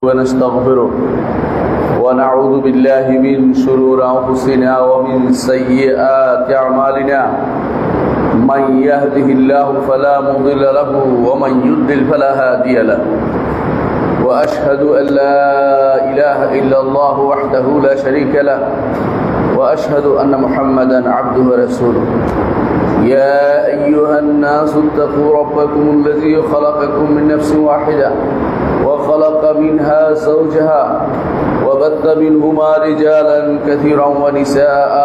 ونستغفره ونعوذ بالله من شرور أنفسنا ومن سيئات أعمالنا من يهده الله فلا مضل له ومن يضلل فلا هادي له وأشهد أن لا إله إلا الله وحده لا شريك له وأشهد أن محمدا عبده ورسوله يا أيها الناس اتقوا ربكم الذي خلقكم من نفس واحدة وخلق منها زوجها وبث منهما رجالا كثيرا ونساء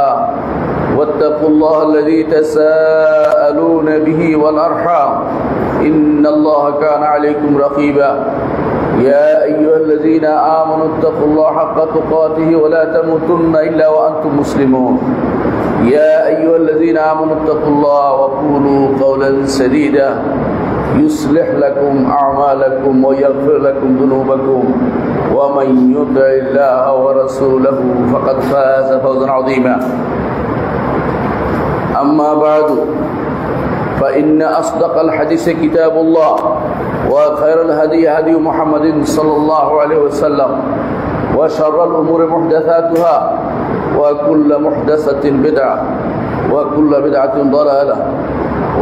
واتقوا الله الذي تساءلون به والأرحام إن الله كان عليكم رقيبا يا أيها الذين آمنوا اتقوا الله حق تقاته ولا تموتن إلا وأنتم مسلمون يا أيها الذين آمنوا اتقوا الله وقولوا قولا سديدا يصلح لكم أعمالكم ويغفر لكم ذنوبكم ومن يطع الله ورسوله فقد فاز فوزا عظيما أما بعد فإن أصدق الحديث كتاب الله وخير الهدي هدي محمد صلى الله عليه وسلم وشر الأمور محدثاتها وكل محدثة بدعة وكل بدعة ضلالة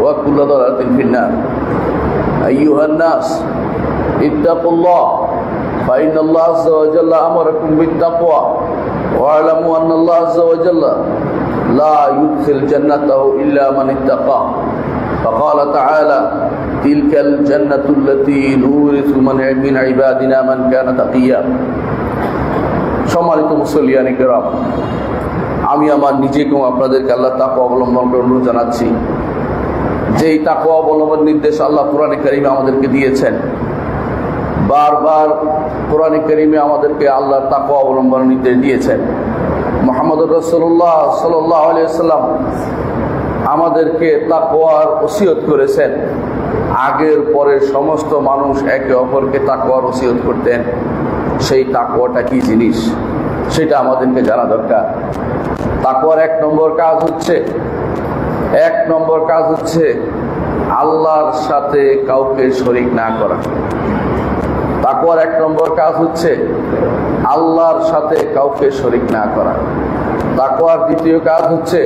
وكل ضلالة في النار أيها الناس اتقوا الله فإن الله عز وجل أمركم بالتقوى واعلموا أن الله عز وجل لا يدخل جنته إلا من اتقى فقال تعالى تلك الجنة التي نورث من عبادنا من كان تقيا সম্মানিত মুসল্লিয়ানে কেরাম, আমি আমার নিজেকে আপনাদেরকে আল্লাহ তাকওয়া অবলম্বন করে অনুরোধ জানাচ্ছি। যেই তাকওয়া অবলম্বন নির্দেশ আল্লাহ কোরআনে কারিমে আমাদেরকে দিয়েছেন, বারবার কোরআনে কারিমে আমাদেরকে আল্লাহ তাকওয়া অবলম্বন নির্দেশ দিয়েছেন। মুহাম্মদুর রাসূলুল্লাহ সাল্লাল্লাহু আলাইহি ওয়াসাল্লাম আমাদেরকে তাকওয়ার ওসিয়ত করেছেন। আগের পরের সমস্ত মানুষ একে অপরকে তাকওয়ার ওসিয়ত করতেন। সেই তাকওয়াটা কি জিনিস সেটা আমাদেরকে জানা দরকার। তাকওয়ার এক নম্বর কাজ হচ্ছে আল্লাহর সাথে কাউকে শরীক না করা। তাকওয়ার এক নম্বর কাজ হচ্ছে আল্লাহর সাথে কাউকে শরীক না করা। তাকওয়ার দ্বিতীয় কাজ হচ্ছে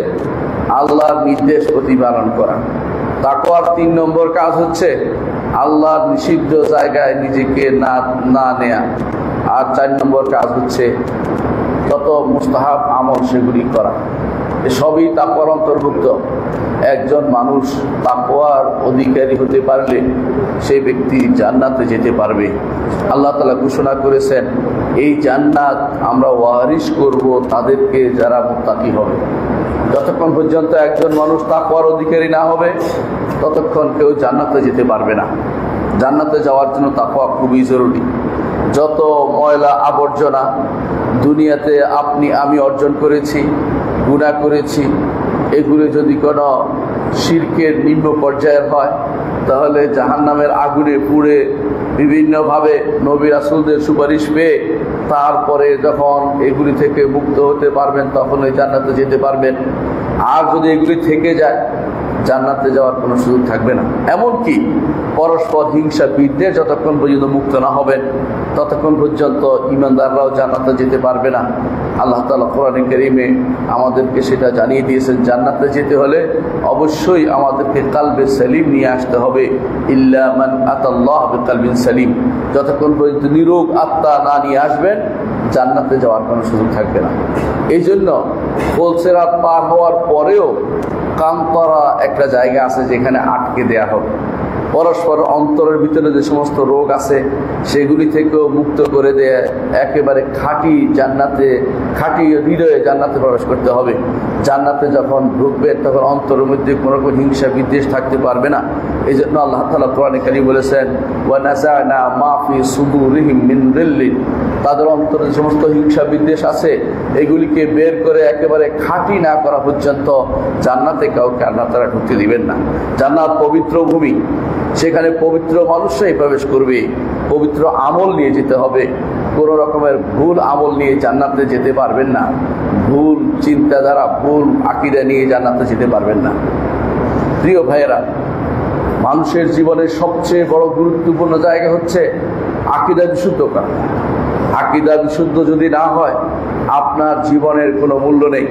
আল্লাহর নির্দেশ প্রতিপালন করা। তাকওয়ার তিন নম্বর কাজ হচ্ছে আল্লাহর নিষিদ্ধ জায়গায় নিজেকে না নেয়া। আর চার নম্বর কাজ হচ্ছে যত মুস্তাহাব আমল সেগুলি করা। এসবই তাকওয়ার অন্তর্ভুক্ত। একজন মানুষ তাকওয়ার অধিকারী হতে পারলে সেই ব্যক্তি জান্নাতে যেতে পারবে। আল্লাহ তাআলা ঘোষণা করেছেন, এই জান্নাত আমরা ওয়ারিশ করব তাদেরকে যারা মুত্তাকি হবে। যতক্ষণ পর্যন্ত একজন মানুষ তাকওয়ার অধিকারী না হবে ততক্ষণ কেউ জান্নাতে যেতে পারবে না। জান্নাতে যাওয়ার জন্য তাকওয়া খুবই জরুরি। যত ময়লা আবর্জনা দুনিয়াতে আমি অর্জন করেছি, গুনাহ করেছি, এগুলো যদি কোনো শিরকের নিম্ন পর্যায়ের হয় তাহলে জাহান্নামের আগুনে পুড়ে বিভিন্নভাবে নবী রাসূলদের সুপারিশ পেয়ে তারপরে যখন এগুলি থেকে মুক্ত হতে পারবেন তখন ওই জান্নাতে যেতে পারবেন। আর যদি এগুলি থেকে যায় জান্নাতে যাওয়ার কোনো সুযোগ থাকবে না। এমনকি পরস্পর হিংসা বিদ্বেষ যতক্ষণ পর্যন্ত মুক্ত না হবেন ততক্ষণ পর্যন্ত ঈমানদাররাও জান্নাতে যেতে পারবে না। আল্লাহ তাআলা কোরআনে কারীমে আমাদেরকে সেটা জানিয়ে দিয়েছেন, জান্নাতে যেতে হলে অবশ্যই আমাদেরকে কালবে সালিম নিয়ে আসতে হবে। ইল্লা মান আতাল্লাহ বিকালবিন সালিম, যতক্ষণ পর্যন্ত নিরোগ আত্মা না নিয়ে আসবেন জান্নাতে যাওয়ার কোনো সুযোগ থাকবে না। এই জন্য ফুলসিরাত পার হওয়ার পরেও কান্তরা একটা জায়গা আছে যেখানে আটকে দেয়া হবে। পরস্পর অন্তরের ভিতরে যে সমস্ত রোগ আছে সেগুলি থেকেও মুক্ত করে দেয় একেবারে খাঁটি হৃদয়ে জান্নাতে প্রবেশ করতে হবে। জান্নাতে যখন ঢুকবে তখন অন্তরের মধ্যে কোনো রকম হিংসা বিদ্বেষ থাকতে পারবে না। এই জন্য আল্লাহ তাআলা কোরআনে কারীমে বলেছেন, ওয়া নাযা'না মা ফি সুদুরিহিম মিন গিল্লিন, তাদের অন্তরে যে সমস্ত হিংসা বিদ্বেষ আছে এগুলিকে বের করে একেবারে খাঁটি না করা পর্যন্ত জান্নাতে কাউকে আল্লাহ তাআলা ঢুকতে দিবেন না। জান্নাত পবিত্র ভূমি, সেখানে পবিত্র মানুষরাই প্রবেশ করবে। পবিত্র আমল নিয়ে যেতে হবে। কোনো রকমের ভুল আমল নিয়ে জান্নাতে যেতে পারবেন না। ভুল চিন্তাধারা, ভুল আকীদা নিয়ে জান্নাতে যেতে পারবেন না। প্রিয় ভাইয়েরা, মানুষের জীবনের সবচেয়ে বড় গুরুত্বপূর্ণ জায়গা হচ্ছে আকীদা বিশুদ্ধ করা। আকীদা বিশুদ্ধ যদি না হয় আপনার জীবনের কোনো মূল্য নেই।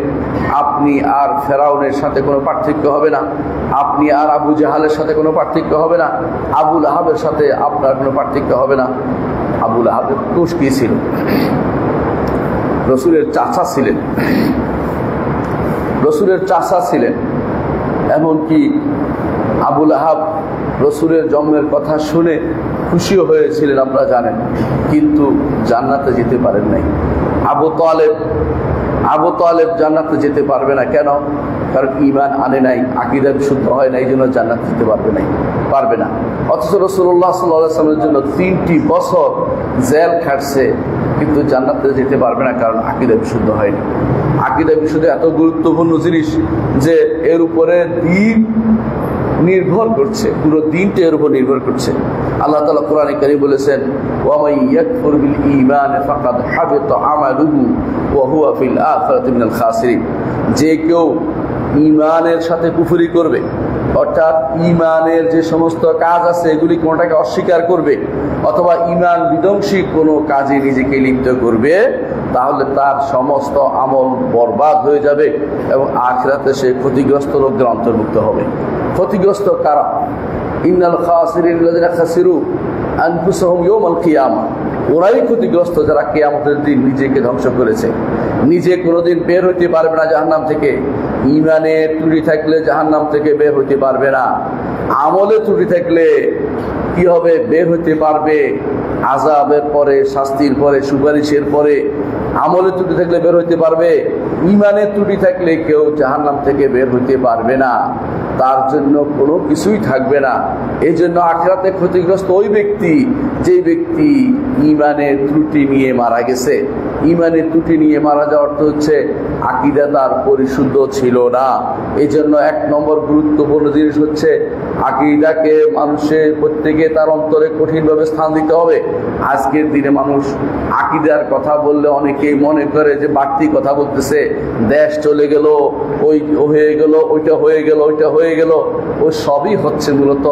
আপনি আর ফেরাউনের সাথে কোনো পার্থক্য হবে না, আপনি আর আবু জাহালের সাথে কোনো পার্থক্য হবে না, আবু লাহাবের সাথে আপনার কোনো পার্থক্য হবে না। আবু লাহাবের দোষ কি ছিল? রসুলের চাচা ছিলেন, রসুলের চাচা ছিলেন। এমনকি আবু লাহাব রসুলের জন্মের কথা শুনে খুশিও হয়েছিলেন, আপনারা জানেন, কিন্তু জান্নাতে যেতে পারেন নাই। আবু তালেব জান্নাতে যেতে পারবে না। কেন? কারণ ঈমান আনে নাই, আকীদা বিশুদ্ধ হয় না, এই জন্য জান্নাতে যেতে পারবে না। অথচ রাসূলুল্লাহ সাল্লাল্লাহু আলাইহি ওয়াসাল্লামের জন্য 3টি বছর জেল খাটছে, কিন্তু জান্নাতে যেতে পারবে না, কারণ আকীদা বিশুদ্ধ হয়নি। আকীদা বিশুদ্ধ এত গুরুত্বপূর্ণ জিনিস যে এর উপরে দিন নির্ভর করছে, পুরো দিনটা এর উপর নির্ভর করছে। আল্লাহ তাআলা কোরআনে কারীম বলেছেন, ওয়া মান ইয়াকফুর বিল ঈমান ফাকাদ হাবিতা আমালুহু ওয়া হুয়া ফিল আখিরাতি মিনাল খাসিরিন। যে কেউ ঈমানের সাথে কুফরি করবে, অর্থাৎ ঈমানের যে সমস্ত কাজ আছে এগুলি কোনটাকে অস্বীকার করবে, অথবা ঈমান বিধ্বংসী কোনো কাজে নিজেকে লিপ্ত করবে, তাহলে তার সমস্ত আমল বরবাদ হয়ে যাবে এবং আখিরাতে সে ক্ষতিগ্রস্ত লোকদের অন্তর্ভুক্ত হবে। ক্ষতিগ্রস্ত কারা? ইন্নাল খাসিরিন আল্লাযিনা খাসিরু আনফুসাহুম ইয়াওমাল কিয়ামা। ওরাই ক্ষতিগ্রস্ত যারা কিয়ামতের দিন নিজেকে ধ্বংস করেছে। নিজে কোনোদিন বের হইতে পারবে না জাহান্নাম থেকে। ঈমানের ত্রুটি থাকলে জাহান্নাম থেকে বের হইতে পারবে না। আমলে ত্রুটি থাকলে কি হবে? বের হইতে পারবে আযাবের পরে, শাস্তির পরে, সুপারিশের পরে। আমলে ত্রুটি থাকলে বের হইতে পারবে। ঈমানের ত্রুটি থাকলে কেউ জাহান্নাম থেকে বের হইতে পারবে না, তার জন্য কোনো কিছুই থাকবে না। এই জন্য আখিরাতে ক্ষতিগ্রস্ত ওই ব্যক্তি যে ব্যক্তি ঈমানের ত্রুটি নিয়ে মারা গেছে। ঈমানের ত্রুটি নিয়ে মারা যাওয়ার অর্থ হচ্ছে আকীদা তার পরিশুদ্ধ ছিল না। এই জন্য 1 নম্বর গুরুত্বপূর্ণ জিনিস হচ্ছে আকীদাকে মানুষের প্রত্যেকে তার অন্তরে কঠিনভাবে স্থান দিতে হবে। আজকের দিনে মানুষ আকীদার কথা বললে অনেকেই মনে করে যে বাড়তি কথা বলতেছে, দেশ চলে গেল, ওই হয়ে গেল, ওইটা হয়ে গেল, ওইটা হয়ে গেল। ও সবই হচ্ছে মূলত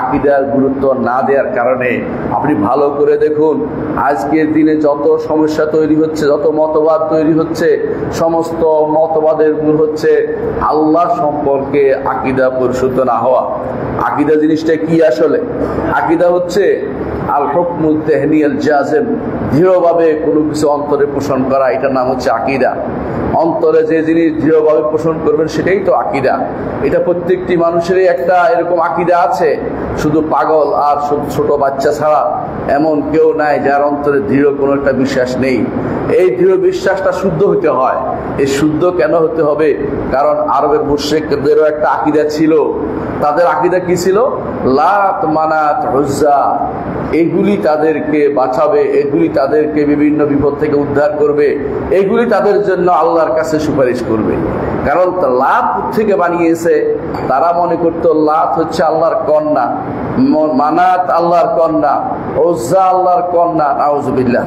আকীদার গুরুত্ব না দেওয়ার কারণে। আপনি ভালো করে দেখুন, আজকের দিনে যত সমস্যা তৈরি হচ্ছে, যত মতবাদ তৈরি হচ্ছে, সমস্ত মতবাদের মূল হচ্ছে আল্লাহ সম্পর্কে আকীদা পরিশুদ্ধ না হওয়া। আকীদা জিনিসটা কি আসলে? আকীদা হচ্ছে আল হুকমুত তাহনিয়াল জাযিম, দৃঢ়ভাবে কোনো কিছু অন্তরে পোষণ করা, এটার নাম হচ্ছে আকীদা। অন্তরে যে জিনিস দৃঢ়ভাবে পোষণ করবেন সেটাই তো আকীদা। এটা প্রত্যেকটি মানুষেরই একটা এরকম আকীদা আছে। শুধু পাগল আর ছোট বাচ্চা ছাড়া এমন কেউ নাই যার অন্তরে দৃঢ় কোনো একটা বিশ্বাস নেই। এই দৃঢ় বিশ্বাসটা শুদ্ধ হতে হয়। এই শুদ্ধ কেন হতে হবে? কারণ আরবের মুশরিকদেরও একটা আকীদা ছিল। তাদের আকীদা কি ছিল? লাত, মানাত, উজ্জা, এগুলি তাদেরকে বাঁচাবে, এগুলি তাদেরকে বিভিন্ন বিপদ থেকে উদ্ধার করবে, এগুলি তাদের জন্য আল্লাহর কাছে সুপারিশ করবে। কারণ লাত থেকে বানিয়েছে, তারা মনে করতো লাত হচ্ছে আল্লাহর কন্যা, মানাত আল্লাহর কন্যা, উজ্জা আল্লাহর কন্যা, নাউজুবিল্লাহ।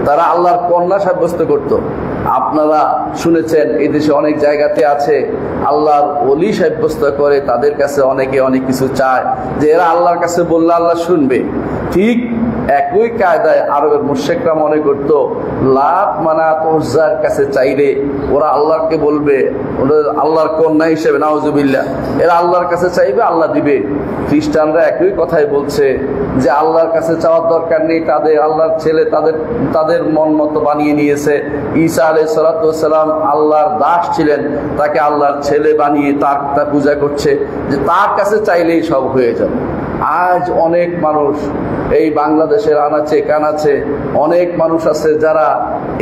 তারা আল্লাহর কন্যা সাব্যস্ত করত। আপনারা শুনেছেন এই দেশে অনেক জায়গাতে আছে আল্লাহর ওলি সাব্যস্ত করে, তাদের কাছে অনেকে অনেক কিছু চায় যে এরা আল্লাহর কাছে বললে আল্লাহ শুনবে। ঠিক একই কায়দায় আরবের মুশরিকরা মনে করত লাত, মানাত, উজ্জার কাছে চাইলে ওরা আল্লাহকে বলবে, আল্লাহর কন্যা হিসেবে, নাউজুবিল্লাহ, এরা আল্লাহর কাছে চাইবে, আল্লাহ দিবে। খ্রিস্টানরা একই কথাই বলছে যে আল্লাহর কাছে চাওয়ার দরকার নেই, তাদের আল্লাহর ছেলে তাদের মন মতো বানিয়ে নিয়েছে। ঈসা আলাইহিস সালাতু ওয়াস সালাম আল্লাহর দাস ছিলেন, তাকে আল্লাহর ছেলে বানিয়ে তার পূজা করছে, যে তার কাছে চাইলেই সব হয়ে যাবে। আজ অনেক মানুষ এই বাংলাদেশের আনাচে কানাচে অনেক মানুষ আছে যারা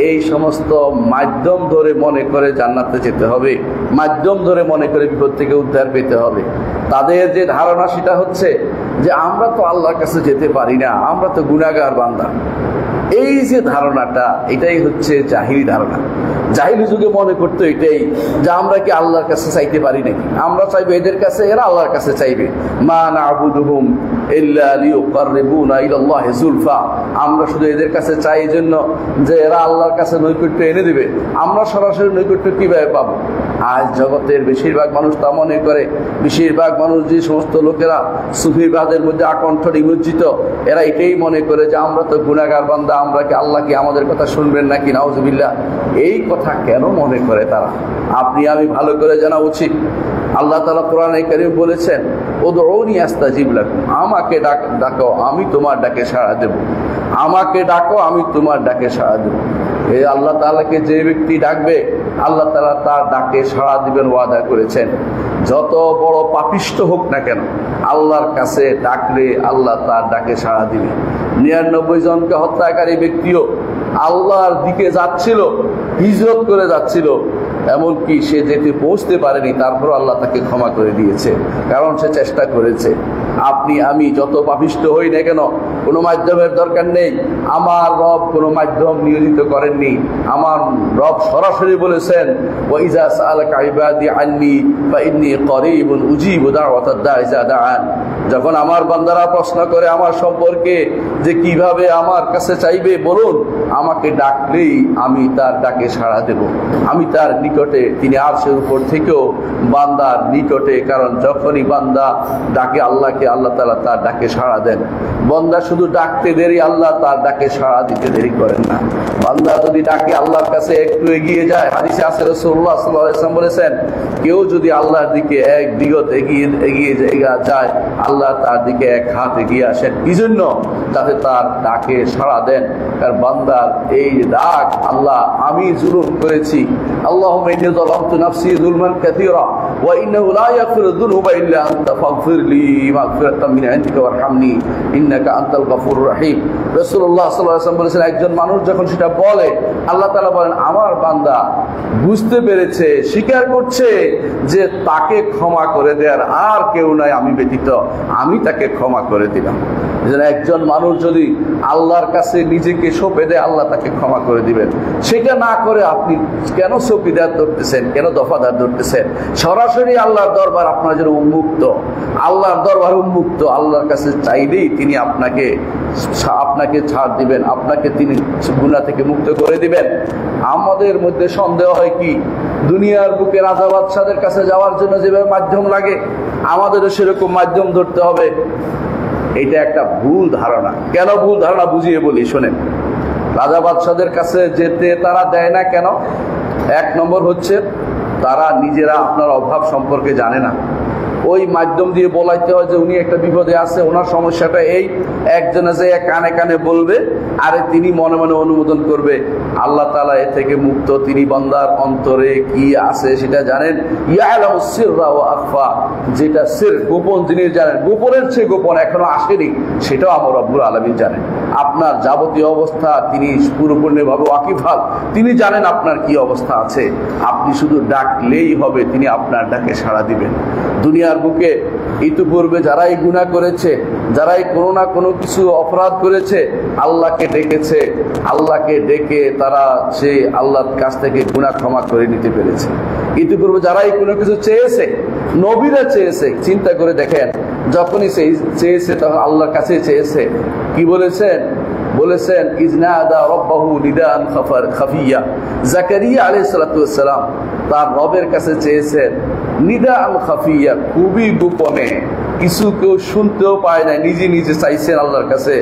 এই সমস্ত মাধ্যম ধরে মনে করে জান্নাতে যেতে হবে, মাধ্যম ধরে মনে করে বিপদ থেকে উদ্ধার পেতে হবে। তাদের যে ধারণা সেটা হচ্ছে যে আমরা তো আল্লাহর কাছে যেতে পারি না, আমরা তো গুনাহগার বান্দা। এই যে ধারণাটা, এটাই হচ্ছে জাহিলি ধারণা। জাহিলি যুগে মনে করতো এটাই যে আমরা কি আল্লাহর কাছে চাইতে পারি নাকি, আমরা চাইবো এদের কাছে, এরা আল্লাহর কাছে চাইবে। মা না'বুদুহুম ইল্লা লিয়ুকাররিবুনা ইলাল্লাহি যুলফা, আমরা শুধু এদের কাছে চাই এই জন্য যে এরা আল্লাহর কাছে নৈকট্য এনে দিবে, আমরা সরাসরি নৈকট্য কিভাবে পাবো? আজ জগতের বেশিরভাগ মানুষ তা মনে করে। বেশিরভাগ মানুষ, যে সমস্ত লোকেরা সুফিবাদের মধ্যে আকণ্ঠ নিমজ্জিত, এরা এটাই মনে করে যে আমরা তো গুনাহগার বান্দা, আমরা কি আল্লাহ কি আমাদের কথা শুনবেন নাকি? নাউজুবিল্লাহ। এই কথা কেন মনে করে তারা? আপনি আমি ভালো করে জানা উচিত। আল্লাহ তাআলা কোরআনে কারীম বলেছেন, উদউনি আস্তাজিব লাকুম, আমাকে ডাকো আমি তোমার ডাকে সাড়া দেব। আমাকে ডাকো আমি তোমার ডাকে সাড়া দেব। এই আল্লাহ তাআলাকে যে ব্যক্তি ডাকবে, আল্লাহ তাআলা তার ডাকে সাড়া দিবেন ওয়াদা করেছেন। যত বড় পাপিষ্ঠ হোক না কেন, আল্লাহর কাছে ডাকলে আল্লাহ তার ডাকে সাড়া দিবে। 99 জনকে হত্যাকারী ব্যক্তিও আল্লাহর দিকে যাচ্ছিল, হিজরত করে যাচ্ছিল, এমনকি সে যেতে পৌঁছতে পারেনি, তারপর আল্লাহ তাকে ক্ষমা করে দিয়েছে, কারণ সে চেষ্টা করেছে। আপনি আমি যত পাপিষ্ঠ হই না কেন, কোনো মাধ্যমের দরকার নেই। আমার রব কোনো মাধ্যম নিয়োজিত করেননি। আমার রব সরাসরি বলেছেন, ওয়াইজা সাআলাকা ইবাদি আন্নী ফাইন্নী করিবুন উজিবু দাওয়াতাদ দাঈ ইযা দাআন। যখন আমার বান্দারা প্রশ্ন করে আমার সম্পর্কে যে কিভাবে আমার কাছে চাইবে, বলুন আমাকে ডাকলেই আমি তার ডাকে সাড়া দেব। আমি তার নিকটে, তিনি আরশের উপর থেকেও বান্দার নিকটে, কারণ যখনই বান্দা ডাকে আল্লাহকে, আল্লাহ তাআলা তার ডাকে সাড়া দেন। বান্দা শুধু ডাকতে দেরি, আল্লাহ তার ডাকে সাড়া দিতে দেরি করেন না। বান্দা যদি ডাকে আল্লাহর কাছে একটু এগিয়ে যায়, হাদিসে আছে রাসূলুল্লাহ সাল্লাল্লাহু আলাইহি ওয়াসাল্লাম বলেছেন, কেউ যদি আল্লাহর দিকে এক বিগত এগিয়ে যায়, আল্লাহ তার দিকে এক হাত এগিয়ে আসেন। কি জন্য? যাতে তার ডাকে সাড়া দেন। তার বান্দার এই ডাক, আল্লাহ আমি জুলুম করেছি, আল্লাহুম্মা ইন্নী যালামতু নাফসি যুলমান কাসীরা ওয়া ইন্নাহু লা ইয়াগফিরু যুনুবা ইল্লা আনতা ফাগফিরলি মাগফিরাতাম মিন ইনদিকা ওয়ারহামনি ইন্নাকা আনতাল গফুরুর রহিম। রাসূলুল্লাহ সাল্লাল্লাহু আলাইহি ওয়াসাল্লাম বলেছেন, একজন মানুষ যখন সেটা বলে, আল্লাহ তাআলা বলেন আমার বান্দা বুঝতে পেরেছে, স্বীকার করছে যে তাকে ক্ষমা করে দেওয়ার আর কেউ নাই আমি ব্যতীত, আমি তাকে ক্ষমা করে দিলাম। একজন মানুষ যদি আল্লাহর কাছে নিজেকে সঁপে দেয়, আল্লাহ তাকে ক্ষমা করে দিবেন। সেটা না করে আপনি কেন চৌকিদার ধরতেছেন, কেন দফাদার ধরতেছেন? সরাসরি আল্লাহর দরবার আপনার জন্য উন্মুক্ত, আল্লাহর দরবার উন্মুক্ত। আল্লাহর কাছে চাইলেই তিনি আপনাকে ছাড় দিবেন, আপনাকে তিনি গুনাহ থেকে মুক্ত করে দিবেন। আমাদের মধ্যে সন্দেহ হয় কি, দুনিয়ার বুকে রাজা বাদশাদের কাছে যাওয়ার জন্য যেভাবে মাধ্যম লাগে, আমাদেরও সেরকম মাধ্যম ধরতে হবে। এটা একটা ভুল ধারণা। কেন ভুল ধারণা বুঝিয়ে বলি, শোনেন। রাজা বাদশাদের কাছে যেতে তারা দেয় না কেন? এক নম্বর হচ্ছে, তারা নিজেরা আপনার অভাব সম্পর্কে জানে না। ওই মাধ্যম দিয়ে বলাইতে হয় যে উনি একটা বিপদে আছে, ওনার সমস্যাটা এই, একজনে যে কানে কানে বলবে, আরে তিনি মনে মনে অনুমোদন করবে। আল্লাহ তাআলা এ থেকে মুক্ত, তিনি বান্দার অন্তরে কি আছে সেটা জানেন। ইয়ালামুস সিররা ওয়া আখফা, যেটা সির গোপন জিনিস জানেন, গোপনের চেয়ে গোপন এখনো আসেনি, সেটাও আমার রব্বুল আলামিন জানেন। আপনার যাবতীয় অবস্থা তিনি পুরোপূর্ণভাবে ওয়াকিফাল, তিনি জানেন আপনার কি অবস্থা আছে। আপনি শুধু ডাকলেই হবে, তিনি আপনার ডাকে সাড়া দিবেন। দুনিয়ার বুকে ইতিপূর্বে যারাই গুনাহ করেছে, যারাই কোনো না কোনো কিছু অপরাধ করেছে, আল্লাহকে ডেকেছে, আল্লাহকে ডেকে তারা সে আল্লাহর কাছ থেকে গুনাহ ক্ষমা করে নিতে পেরেছে। ইতিপূর্বে যারাই কোনো কিছু চেয়েছে, নবীরা চেয়েছে, চিন্তা করে দেখেন, যখনই চেয়েছে তখন আল্লাহর কাছে চেয়েছে। কি বলেছেন? বলেছেন ইজনাদা রাব্বাহু নিদান খাফিয়া। জাকারিয়া আলাইহিস সালাতু ওয়াস সালাম তার রবের কাছে চেয়েছেন নিদান খাফিয়া, খুবই গোপনে, কিছু কেউ শুনতেও পায় না, নিজে নিজে চাইছেন আল্লাহর কাছে।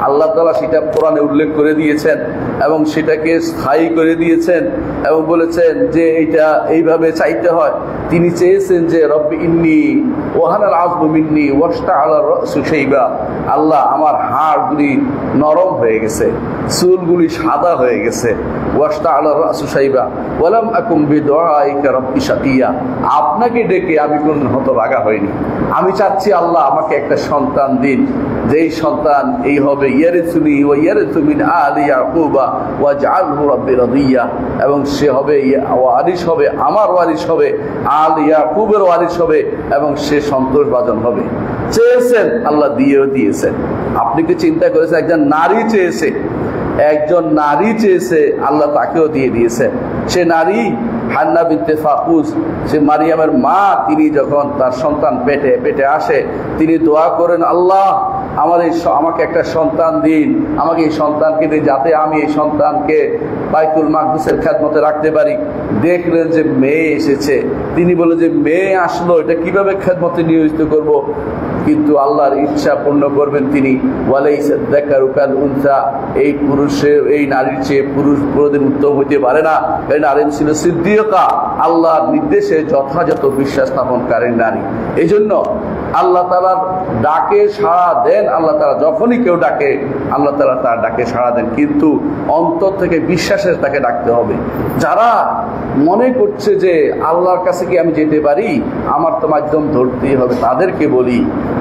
আল্লাহ তাআলা সেটা কোরআনে উল্লেখ করে দিয়েছেন এবং সেটাকে স্থায়ী করে দিয়েছেন এবং বলেছেন যে এটা এইভাবে চাইতে হয়। তিনি চেয়েছেন যে রব্বি ইন্নী ওয়াহানাল আযমু মিন্নী ওয়াশতাআলা রাসু শাইবা, আল্লাহ আমার হাড়গুলি নরম হয়ে গেছে, চুলগুলি সাদা হয়ে গেছে। ওয়াশতাআলা রাসু শাইবা ওয়ালাম আকুম বিদুআইকা রাব্বি শাকিয়া, আপনাকে ডেকে আমি কোন হতভাগা হইনি। আমি চাচ্ছি আল্লাহ আমাকে একটা সন্তান দিন, যেই সন্তান এই হবে ইয়ারিসুনি ওয়া ইয়ারিসু মিন আলি ইয়াকুবা ওয়াজআলহু রাব্বি রাদিয়া, এবং সে হবে ওয়ারিস হবে, আমার ওয়ারিস হবে, আল ইয়াকুবের ওয়ারিস হবে, এবং সে সন্তোষভাজন হবে। চেয়েছেন, আল্লাহ দিয়েও দিয়েছেন। আপনি কি চিন্তা করেছেন? একজন নারী চেয়েছে, একজন নারী চেয়েছে, আল্লাহ তাকেও দিয়ে দিয়েছেন। সে নারী হান্না বিনতে ফাকুস, সে মারিয়ামের মা, তিনি যখন তার সন্তান পেটে আসে, তিনি দোয়া করেন, আল্লাহ আমাকে একটা সন্তান দিন, আমাকে এই সন্তানকে দিন, যাতে আমি এই সন্তানকে বাইতুল মাকদিসের খেদমতে রাখতে পারি। দেখলেন যে মেয়ে এসেছে, তিনি বলে যে মেয়ে আসলো, এটা কিভাবে খেদমতে নিয়োজিত করব? কিন্তু আল্লাহর ইচ্ছা পূর্ণ করবেন তিনি। ওয়ালাইসা যাকারু কাল উনসা, এই নারীর চেয়ে পুরুষ কোনদিন উত্তম হইতে পারে না। এই নারী ছিল সিদ্দিকা, আল্লাহর নির্দেশে যথাযথ বিশ্বাস স্থাপনকারী নারী। এই জন্য আল্লাহ তাআলার ডাকে সাড়া দেন। আল্লাহ তাআলা যখনই কেউ ডাকে, আল্লাহ তাআলা তার ডাকে সাড়া দেন, কিন্তু অন্তর থেকে বিশ্বাসের তাকে ডাকতে হবে। যারা মনে করছে যে আল্লাহর কাছে কি আমি যেতে পারি, আমার তো মাধ্যম ধরতেই হবে, তাদেরকে বলি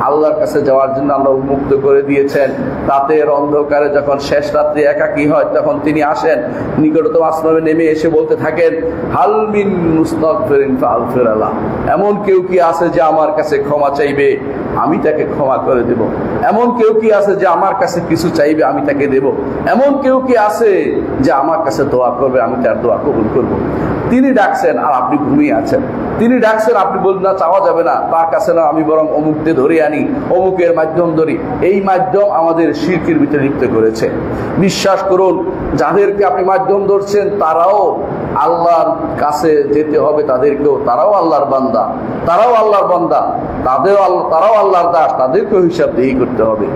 আল্লাহর কাছে যাওয়ার জন্য আল্লাহ উন্মুক্ত করে দিয়েছেন। রাতের অন্ধকারে যখন শেষ রাত্রে একাকী হয়, তখন তিনি আসেন, নিকটতম আসমানে নেমে এসে বলতে থাকেন, হাল মিন মুস্তাগফিরিন ফাগফির লাহ, এমন কেউ কি আছে যে আমার কাছে ক্ষমা চাইবে, আমি তাকে ক্ষমা করে দেব। এমন কেউ কি আছে যে আমার কাছে কিছু চাইবে, আমি তাকে দেব। এমন কেউ কি আছে যে আমার কাছে দোয়া করবে, আমি তার দোয়া কবুল করব। তিনি ডাকছেন আর আপনি ঘুমিয়ে আছেন। তিনি ডাকছেন, আপনি বলবেন না চাওয়া যাবে না, তার কাছে না, আমি বরং অমুককে ধরে আনি, অমুকের মাধ্যম ধরি। এই মাধ্যম আমাদের শিরকের ভিতরে লিপ্ত করেছে। বিশ্বাস করুন, যাদেরকে আপনি মাধ্যম ধরছেন তারাও আল্লাহর কাছে যেতে হবে, তাদেরকেও, তারাও আল্লাহর বান্দা, তারাও আল্লাহর দাস, তাদেরকেও হিসাব দিয়ে করতে হবে।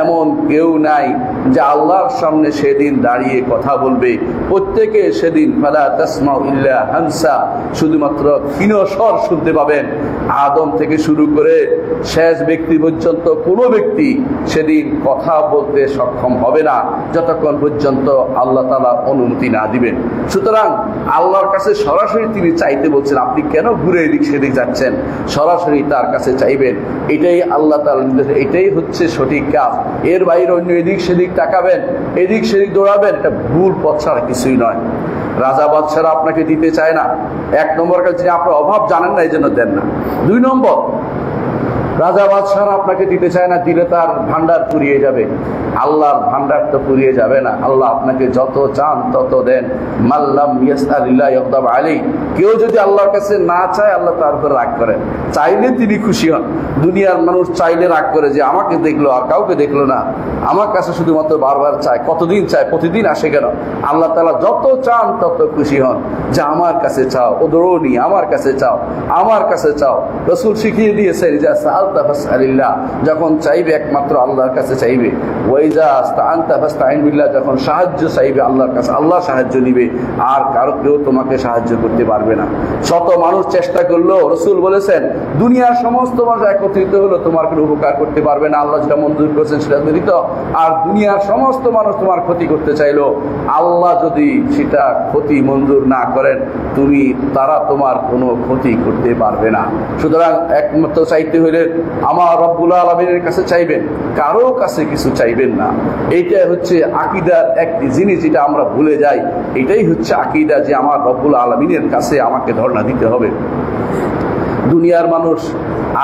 এমন কেউ নাই যে আল্লাহর সামনে সেদিন দাঁড়িয়ে কথা বলবে। প্রত্যেকে সেদিন ফালা তাসমাউ ইল্লা হামসা, শুধুমাত্র ক্ষীণ স্বর শুনতে পাবেন। আদম থেকে শুরু করে শেষ ব্যক্তি পর্যন্ত কোনো ব্যক্তি সেদিন কথা বলতে সক্ষম হবে না, যতক্ষণ পর্যন্ত আল্লাহ তাআলা অনুমতি না দিবেন। সুতরাং আল্লাহর কাছে সরাসরি তিনি চাইতে বলছেন, আপনি কেন ঘুরে এদিক সেদিক যাচ্ছেন? সরাসরি তার কাছে চাইবেন, এটাই আল্লাহ তাআলার নির্দেশ, এটাই হচ্ছে সঠিক কাজ। এর বাইরে অন্য এদিক সেদিক তাকাবেন, এদিক সেদিক দৌড়াবেন, এটা ভুল পথ ছাড়া কিছুই নয়। রাজা বাদশারা আপনাকে দিতে চায় না। এক নম্বর কাছে আপনার অভাব জানেন না, এই জন্য দেন না। দুই নম্বর, রাজা বাদশারা আপনাকে দিতে চায় না, দিলে তার ভান্ডার ফুরিয়ে যাবে। আল্লাহর ভান্ডার তো ফুরিয়ে যাবে না, আল্লাহ আপনাকে যত চান তত দেন। মাল্লাম ইয়াসআলিল্লাহ ইয়াগদাব আলাইহি, কেউ যদি আল্লাহর কাছে না চায়, আল্লাহ তার উপর রাগ করেন। চাইলে তিনি খুশি হন। দুনিয়ার মানুষ চাইলে রাগ করে যে আমাকে দেখলো আর কাউকে দেখলো না, আমার কাছে শুধুমাত্র বারবার চায়, কতদিন চায়, প্রতিদিন আসে কেন? আল্লাহ তাআলা যত চান তত খুশি হন, যে আমার কাছে চাও, ওদরুনি, আমার কাছে চাও, আমার কাছে চাও। রাসূল শিখিয়ে দিয়েছেন যে সাআলতা ফাসআলিল্লাহ, যখন চাইবে একমাত্র আল্লাহর কাছে চাইবে। ওয়াইজা আস্তাআনতা ফাস্তাইন বিল্লাহ, যখন সাহায্য চাইবে আল্লাহর কাছে, আল্লাহ সাহায্য নিবে, আর কারো কেউ তোমাকে সাহায্য করতে পারবে না। শত মানুষ চেষ্টা করলো, রাসূল বলেছেন দুনিয়ার সমস্ত মানুষ একত্রিত হলো, তোমার কোনো উপকার করতে পারবে না। আল্লাহ যেটা মঞ্জুর করেছেন সেটা ব্যতীত। আর দুনিয়ার সমস্ত মানুষ তোমার ক্ষতি করতে চাইলো, আল্লাহ যদি সেটা ক্ষতি মঞ্জুর না করেন, তারা তোমার কোনো ক্ষতি করতে পারবে না। সুতরাং একমাত্র চাইতে হলে আমার রব্বুল আলামিনের কাছে চাইবেন, কারো কাছে কিছু চাইবেন না। এইটা হচ্ছে আকীদার একটি জিনিস, যেটা আমরা ভুলে যাই। এটাই হচ্ছে আকীদা, যে আমার রব্বুল আলামিনের কাছে আমাকে ধর্ণা দিতে হবে। দুনিয়ার মানুষ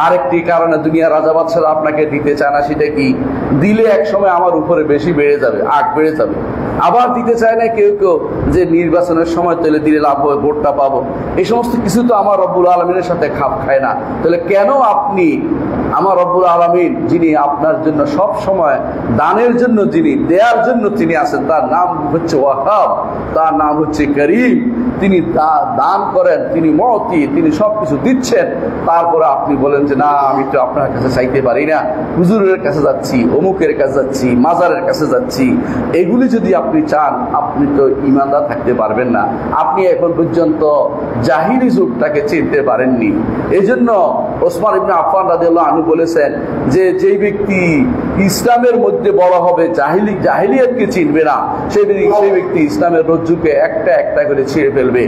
আর একটি কারণে, দুনিয়ার রাজা বাদশারা আপনাকে দিতে চায় না, সেটা কি? দিলে এক সময় আমার উপরে বেশি বেড়ে যাবে, আগ বেড়ে যাবে। আবার দিতে চায় না কেউ কেউ, যে নির্বাচনের সময় তাহলে দিলে লাভ হবে, ভোটটা পাবো। এই সমস্ত কিছু তো আমার রব্বুল আলামিনের সাথে খাপ খায় না। তাহলে কেন আপনি আমার রব্বুল আলামিন, যিনি আপনার জন্য সব সময় দানের জন্য, যিনি দেওয়ার জন্য তিনি আছেন, তার নাম হচ্ছে ওয়াহাব, তার নাম হচ্ছে করিম, তিনি দান করেন, তিনি মতি, তিনি সবকিছু দিচ্ছেন। তারপরে আপনি বলেন যে না, আমি তো আপনার কাছে চাইতে পারি না, হুজুরের কাছে যাচ্ছি, অমুকের কাছে যাচ্ছি, মাজারের কাছে যাচ্ছি। এগুলি যদি আপনি চান, আপনি তো ঈমানদার থাকতে পারবেন না। আপনি এখন পর্যন্ত জাহিলি যুগটাকে চিনতে পারেননি। এই জন্য ওসমান ইবনে আফফান রাদিয়াল্লাহু আনহু বলেছেন যে যেই ব্যক্তি ইসলামের মধ্যে বড় হবে, জাহিলিয়াতকে চিনবে না, সেই ব্যক্তি ইসলামের রজ্জুকে একটা একটা করে ছিঁড়ে ফেলবে,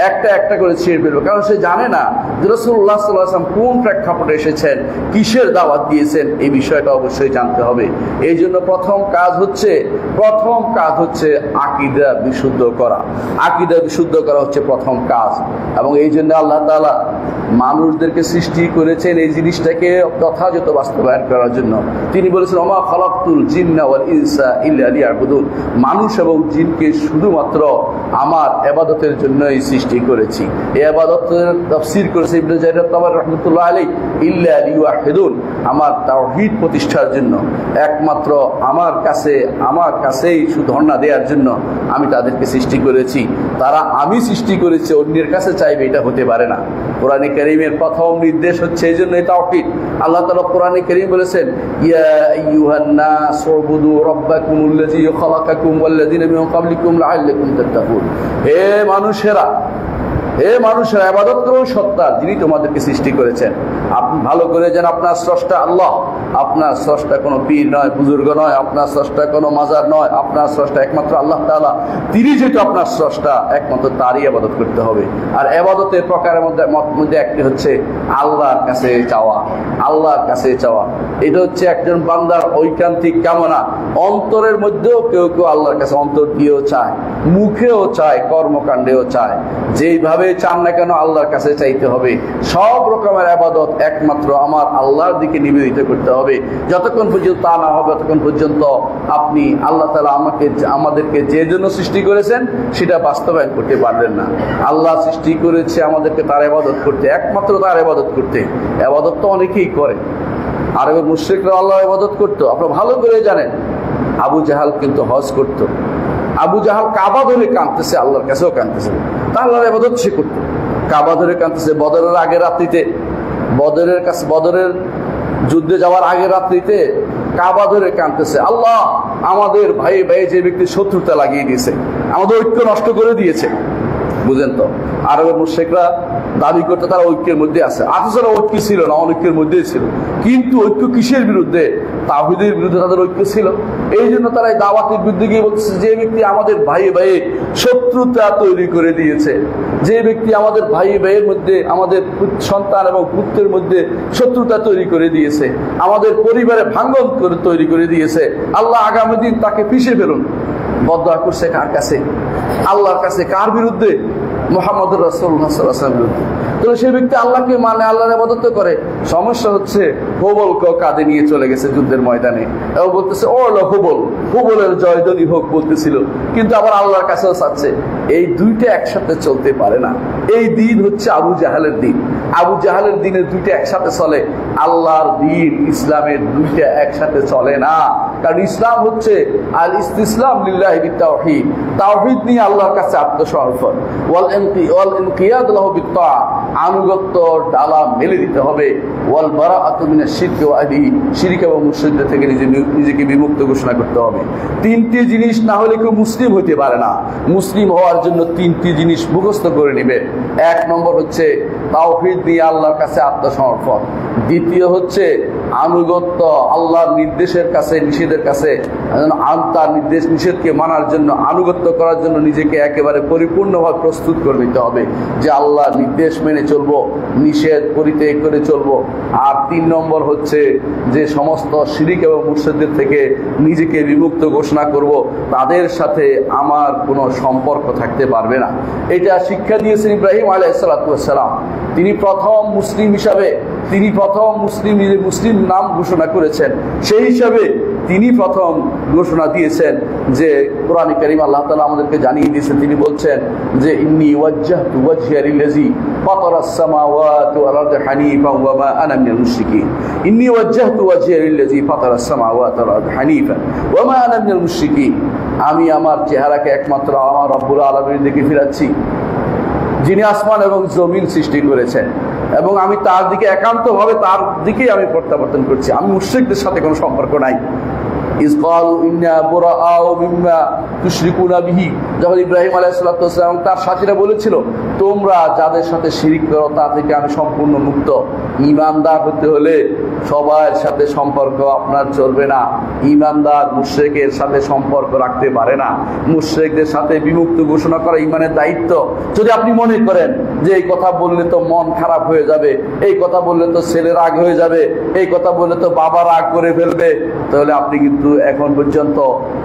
একটা একটা করে ছিঁড়ে ফেলবে। কারণ সে জানে না যে রাসূলুল্লাহ সাল্লাল্লাহু আলাইহি ওয়াসাল্লাম কোন প্রেক্ষাপটে এসেছেন, কিসের দাওয়াত দিয়েছেন, এই বিষয়টা অবশ্যই জানতে হবে। এই জন্য প্রথম কাজ হচ্ছে আকীদা বিশুদ্ধ করা। আকীদা বিশুদ্ধ করা হচ্ছে প্রথম কাজ। এবং এই জন্য আল্লাহ তাআলা মানুষদেরকে সৃষ্টি করেছেন এই জিনিসটাকে যথাযথ বাস্তবায়ন করার জন্য। তিনি বলেছেন ওমা খালাকতুল জিন্না ওয়াল ইনসা ইল্লা লিয়াবুদুন, মানুষ এবং জিনকে শুধুমাত্র আমার ইবাদতের জন্যই সৃষ্টি করেছি। এই ইবাদতের তাফসীর করেছে ইবনে জারীর তাবরি রাহমাতুল্লাহ আলাইহি, ইল্লা লিওয়াহিদুন, আমার তাওহীদ প্রতিষ্ঠার জন্য, একমাত্র আমার কাছেই ধর্ণা দেওয়ার জন্য আমি তাদেরকে সৃষ্টি করেছি। তারা আমি সৃষ্টি করেছি অন্যের কাছে চাইবে, এটা হতে পারে না। কোরআনে কারীমের প্রথম নির্দেশ হচ্ছে এই জন্যই তাওহীদ। আল্লাহ তাআলা কোরআনে কারীম বলেছেন ইয়া আইয়ুহান নাস উবুদু রাব্বাকুমুল্লাযী খালাকাকুম ওয়াল্লাযীনা মিন ক্বাবলিকুম লাআল্লাকুম তাত্তাকুন। হে মানুষেরা ইবাদত করো সত্তা যিনি তোমাদেরকে সৃষ্টি করেছেন। আপনি ভালো করে জানেন আপনার স্রষ্টা আল্লাহ, আপনার স্রষ্টা কোনো পীর নয়, বুজুর্গ নয়, আপনার স্রষ্টা কোনো মাজার নয়, আপনার স্রষ্টা একমাত্র আল্লাহ তাআলা। তিনি যেহেতু আপনার স্রষ্টা, একমাত্র তারই ইবাদত করতে হবে। আর ইবাদতের প্রকারের মধ্যে একটি হচ্ছে আল্লাহর কাছে চাওয়া। এটা হচ্ছে একজন বান্দার ঐকান্তিক কামনা। অন্তরের মধ্যেও কেউ আল্লাহর কাছে অন্তর দিয়েও চায়, মুখেও চায়, কর্মকাণ্ডেও চায়। যেইভাবে চান না কেন আল্লাহর কাছে চাইতে হবে। সব রকমের ইবাদত একমাত্র আমার আল্লাহর দিকে নিবেদিত করতে হবে। যতক্ষণ পর্যন্ত তা না হবে ততক্ষণ পর্যন্ত আপনি আল্লাহ তাআলা আমাদেরকে যে জন্য সৃষ্টি করেছেন সেটা বাস্তবায়ন করতে পারবেন না। আল্লাহ সৃষ্টি করেছে আমাদেরকে তার ইবাদত করতে, একমাত্র তার ইবাদত করতে। ইবাদত তো অনেকেই করে, আরবের মুশরিকরা আল্লাহর ইবাদত করতো। আপনারা ভালো করে জানেন আবু জাহাল কিন্তু হজ করতো। আবু জাহাল কাবা ধরে কাঁদতেছে, আল্লাহর কাছেও কাঁদতেছে, তা আল্লাহর ইবাদত সে করতো। কাবা ধরে কাঁদতেছে। বদরের আগের রাত্রিতে, বদরের যুদ্ধে যাওয়ার আগের রাত্রিতে কাবা ধরে কাঁদতেছে, আল্লাহ আমাদের ভাই যে ব্যক্তি শত্রুতা লাগিয়ে দিয়েছে, আমাদের ঐক্য নষ্ট করে দিয়েছে। বুঝেন তো, আরবের মুশরিকরা দাবি করতে তারা ঐক্যের মধ্যে আছে, অথচ ঐক্য ছিল না, অনৈক্যের মধ্যেই ছিল। কিন্তু ঐক্য কিসের বিরুদ্ধে? তাওহীদের বিরুদ্ধে তাদের ঐক্য ছিল। এই জন্য তারা এই দাওয়াতের বিরুদ্ধে গিয়ে বলতেছে যে ব্যক্তি আমাদের ভাই শত্রুতা তৈরি করে দিয়েছে, যে ব্যক্তি আমাদের ভাইয়ের মধ্যে, আমাদের সন্তান এবং পুত্রের মধ্যে শত্রুতা তৈরি করে দিয়েছে, আমাদের পরিবারে ভাঙ্গন তৈরি করে দিয়েছে, আল্লাহ আগামী দিন তাকে পিষে ফেলুন। বদদোয়া করছে কার কাছে? আল্লাহর কাছে। কার বিরুদ্ধে? মুহাম্মদুর রাসূলুল্লাহ সাল্লাল্লাহু আলাইহি ওয়াসাল্লাম। তাহলে সেই ব্যক্তি আল্লাহকে মানে, আল্লাহর ইবাদত করে। সমস্যা হচ্ছে হুবলকে কাঁধে নিয়ে চলে গেছে যুদ্ধের ময়দানে, এবং বলতেছে ও হুবলের জয়ধ্বনি হোক বলতেছিল, কিন্তু আবার আল্লাহর কাছেও চাচ্ছে। এই দুইটা একসাথে চলতে পারে না। এই দিন হচ্ছে আবু জাহালের দিন। আবু জাহালের দিনের দুইটা একসাথে চলে, আল্লাহর দিন ইসলামের দুইটা একসাথে চলে না। কারণ ইসলাম হচ্ছে আল ইসতিসলাম লিল্লাহি বিত্তাওহীদ, তাওহীদ নিয়ে আল্লাহর কাছে আত্মসমর্পণ, ওয়াল ইনকিয়াদ লাহু বিত্তাআ, আনুগত্য ডালা মেলে দিতে হবে, ওয়াল বারাআতু মিনাশ শিরকি ওয়া আহলিহি, শিরক এবং মুশরিকদের থেকে নিজেকে বিমুক্ত ঘোষণা করতে হবে। তিনটি জিনিস না হলে কেউ মুসলিম হতে পারে না। মুসলিম হওয়ার জন্য তিনটি জিনিস মুখস্থ করে নেবে। এক নম্বর হচ্ছে তাওহীদ নিয়ে আল্লাহর কাছে আত্মসমর্পণ। দ্বিতীয় হচ্ছে আনুগত্য, আল্লাহর নির্দেশের কাছে, নিষেধের কাছে, তার নির্দেশ নিষেধকে মানার জন্য, আনুগত্য করার জন্য নিজেকে একেবারে পরিপূর্ণভাবে প্রস্তুত করে নিতে হবে যে আল্লাহর নির্দেশ মেনে চলবো, নিষেধ পরিত্যাগ করে চলবো। আর তিন নম্বর হচ্ছে যে সমস্ত শিরক এবং মুশরিকদের থেকে নিজেকে বিমুক্ত ঘোষণা করব, তাদের সাথে আমার কোনো সম্পর্ক থাকতে পারবে না। এটা শিক্ষা দিয়েছেন ইব্রাহিম আলাইহিস সালাতু ওয়াস সালাম। তিনি প্রথম মুসলিম হিসাবে, তিনি প্রথম মুসলিম নাম ঘোষণা করেছেন। সেই হিসাবে তিনি প্রথম ঘোষণা দিয়েছেন যে কোরআনে কারীম আল্লাহ তাআলা আমাদেরকে জানিয়ে দিয়েছেন, তিনি বলছেন যে ইন্নী ওয়াজ্জাহতু ওয়াজহিয়া লিল্লাযী ফাতারাস সামাওয়াতি ওয়াল আরদি হানিফান ওয়া মা আনা মিনাল মুশরিকিন। ইন্নী ওয়াজ্জাহতু ওয়াজহিয়া লিল্লাযী ফাতারাস সামাওয়াতি ওয়াল আরদি হানিফান ওয়া মা আনা মিনাল মুশরিকিন। আমি আমার চেহারাকে একমাত্র আমার রব্বুল আলামিনের দিকে ফিরাচ্ছি, যিনি আসমান এবং জমিন সৃষ্টি করেছেন, এবং আমি তার দিকে একান্তভাবে তার দিকেই আমি প্রত্যাবর্তন করছি। আমি মুশরিকদের সাথে কোনো সম্পর্ক নাই। যখন ইব্রাহিম আলাইহিস সালাম তার সাথীরা বলেছিল তোমরা যাদের সাথে শিরিক করো তা থেকে আমি সম্পূর্ণ মুক্ত। ঈমানদার হতে হলে সবার সাথে সম্পর্ক আপনার চলবে না। ঈমানদার মুশরিকের সাথে সম্পর্ক রাখতে পারে না। মুশরিকদের সাথে বিমুক্ত ঘোষণা করা ঈমানের দায়িত্ব। যদি আপনি মনে করেন যে এই কথা বললে তো মন খারাপ হয়ে যাবে, এই কথা বললে তো ছেলে রাগ হয়ে যাবে, এই কথা বললে তো বাবা রাগ করে ফেলবে, তাহলে আপনি কিন্তু এখন পর্যন্ত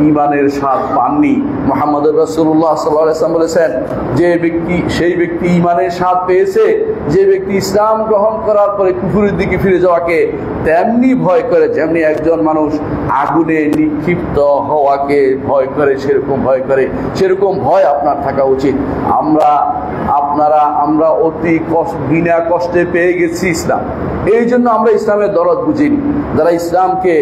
ঈমানের স্বাদ পাননি। মুহাম্মদ রাসূলুল্লাহ সাল্লাল্লাহু আলাইহি ওয়াসাল্লাম বলেছেন যে ব্যক্তি, সেই ব্যক্তি ঈমানের স্বাদ পেয়েছে যে ব্যক্তি ইসলাম গ্রহণ করার পরে কুফরের দিকে ফিরে যাওয়াকে তেমনি ভয় করে, যেমনি একজন মানুষ আগুনে নিক্ষিপ্ত হওয়াকে ভয় করে, সেরকম ভয় করে, সেরকম ভয় আপনার থাকা উচিত। আমরা অতি বিনা কষ্টে পেয়ে গেছি ইসলাম, এই জন্য আমরা ইসলামের দরদ বুঝিনি। যারা ইসলামকে